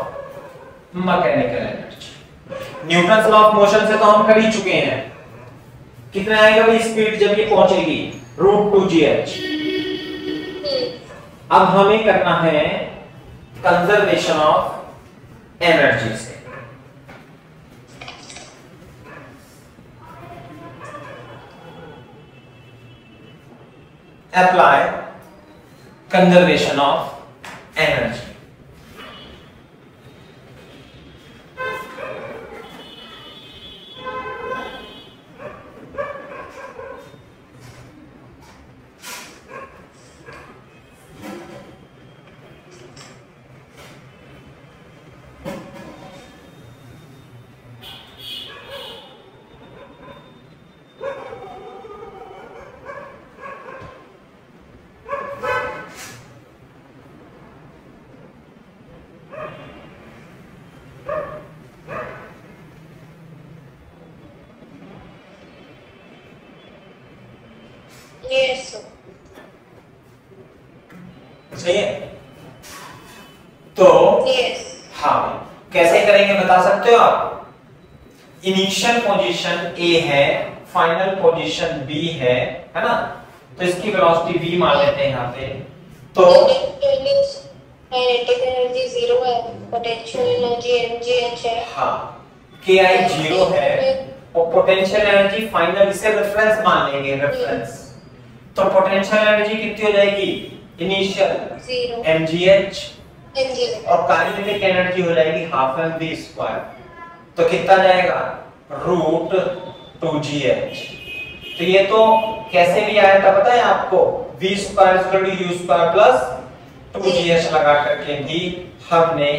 mechanical energy. Newton's law of motion से तो हम कर ही चुके हैं। कितना आएगा भाई स्पीड जब ये पहुंचेगी? √2gh। अब हमें करना है कंजर्वेशन ऑफ एनर्जी से। apply conservation of energy। सही है। तो हाँ कैसे करेंगे बता सकते हो आप? इनिशियल पोजीशन A है, फाइनल पोजीशन B है ना। तो इसकी वेलोसिटी v मान लेते हैं यहाँ पे। तो काइनेटिक एनर्जी 0 है, पोटेंशियल एनर्जी mgh है। हाँ ki 0 है और पोटेंशियल एनर्जी फाइनल, इसे रेफरेंस मान लेंगे, रेफरेंस। तो पोटेंशियल एनर्जी कितनी हो जाएगी? इनिशियल 0 mgh mg और काइनेटिक एनर्जी हो जाएगी हाफ एम वी स्क्वायर। तो कितना जाएगा रूट 2gh। तो ये तो कैसे भी आया था पता है आपको, v square equal to u square plus 2gh लगा करके भी हमने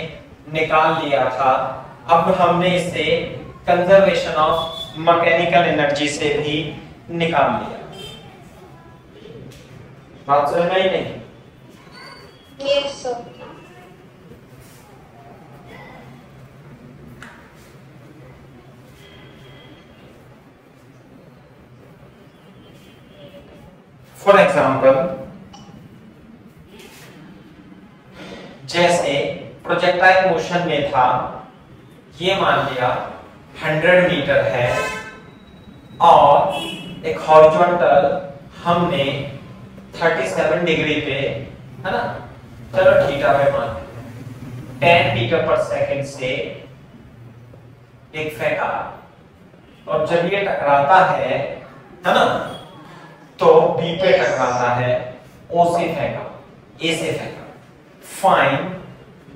निकाल लिया था। अब हमने इसे कंजर्वेशन ऑफ मैकेनिकल एनर्जी से भी निकाल लिया। बात समझ में आई नहीं? yes sir फॉर एग्जाम्पल जैसे प्रोजेक्टाइल मोशन में था, ये मान लिया 100 मीटर है और एक हॉरिजॉन्टल हमने 37 डिग्री पे, है ना, चलो थीटा पे मान 10 मीटर पर सेकंड से एक फेंका और जब ये टकराता है ना, तो B पे टकराता है, O से फेंका, A से फेंका। Find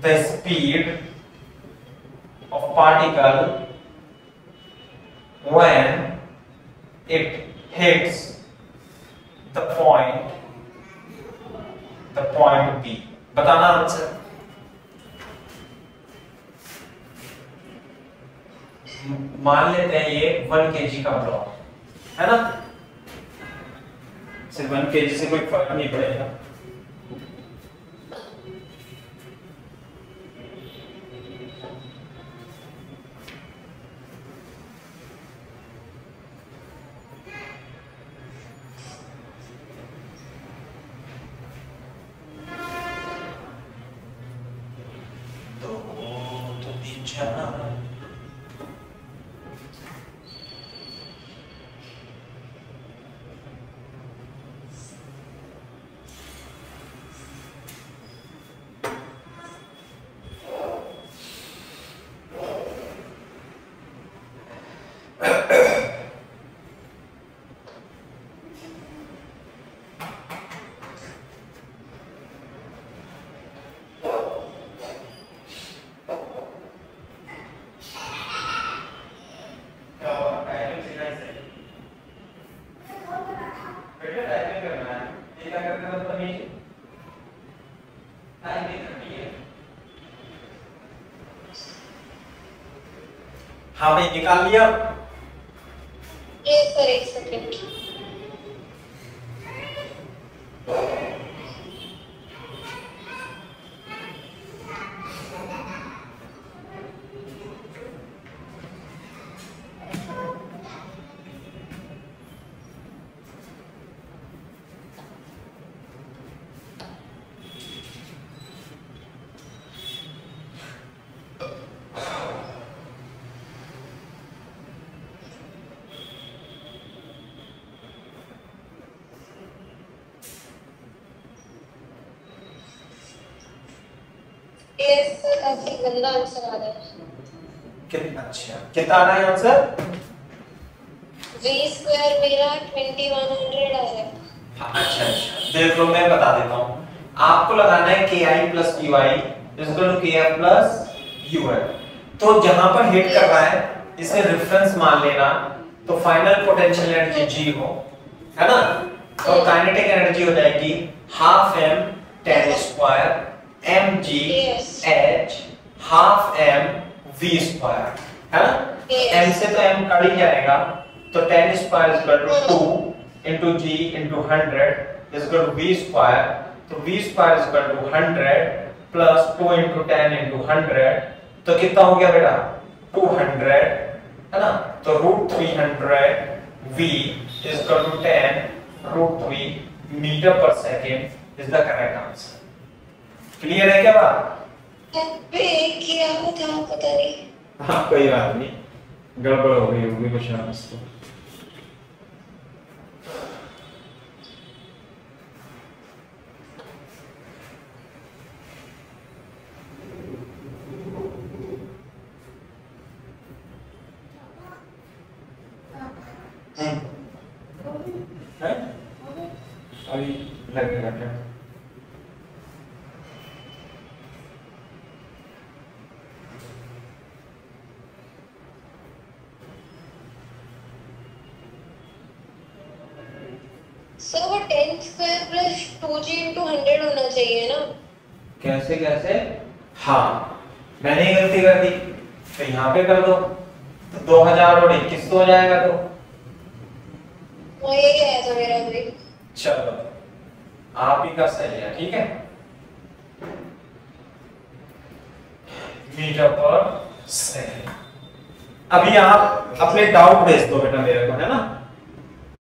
the speed of particle when it hits the point B। बताना आंसर। मान लेते हैं ये 1 kg का ब्लॉक है ना, सिर्फ 1 kg से कोई फर्क नहीं पड़ेगा। हाँ भाई निकाल लिया। yes sir एक सेकंड yes sir काफी गंदा आंसर आ रहा है। कितना अच्छा, कितना आ रहा है आंसर? v स्क्वायर मेरा 2100 आ रहा है। हाँ, अच्छा अच्छा देख लो, मैं बता देता हूँ। आपको लगाना है ki plus py is equal to kf plus ui। तो जहां पर हिट कर रहा है इसे रेफरेंस मान लेना, तो फाइनल पोटेंशियल एनर्जी g हो, है ना, तो काइनेटिक एनर्जी हो जाएगी half m tan square mg h half m v square, है ना। m से तो m कट ही जाएगा, तो tan square is equal to 2 into g into 100 is equal to v square। तो v square is equal to 100 plus 2 into 10 into 100, तो कितना हो गया बेटा 200, है ना। तो root 300 v is equal to 10 root 3 metre per second is the correct answer. Clear है क्या बात? क्या था पता नहीं। हाँ कोई बात नहीं, गड़बड़ हो गई होगी कुछ आंसर तो। अभी लगेगा क्या? सो वो 10 स्क्वायर प्लस 2g into 100 होना चाहिए ना। कैसे कैसे? हाँ मैंने ही गलती कर दी, तो यहाँ पे कर दो, तो 2000 और 2100 हो जाएगा। तो ये क्या है मेरा भी? चलो आप ही का सही है, ठीक है। मीटर पर सेकंड। अभी आप अपने डाउट भेज दो बेटा मेरे को, है ना।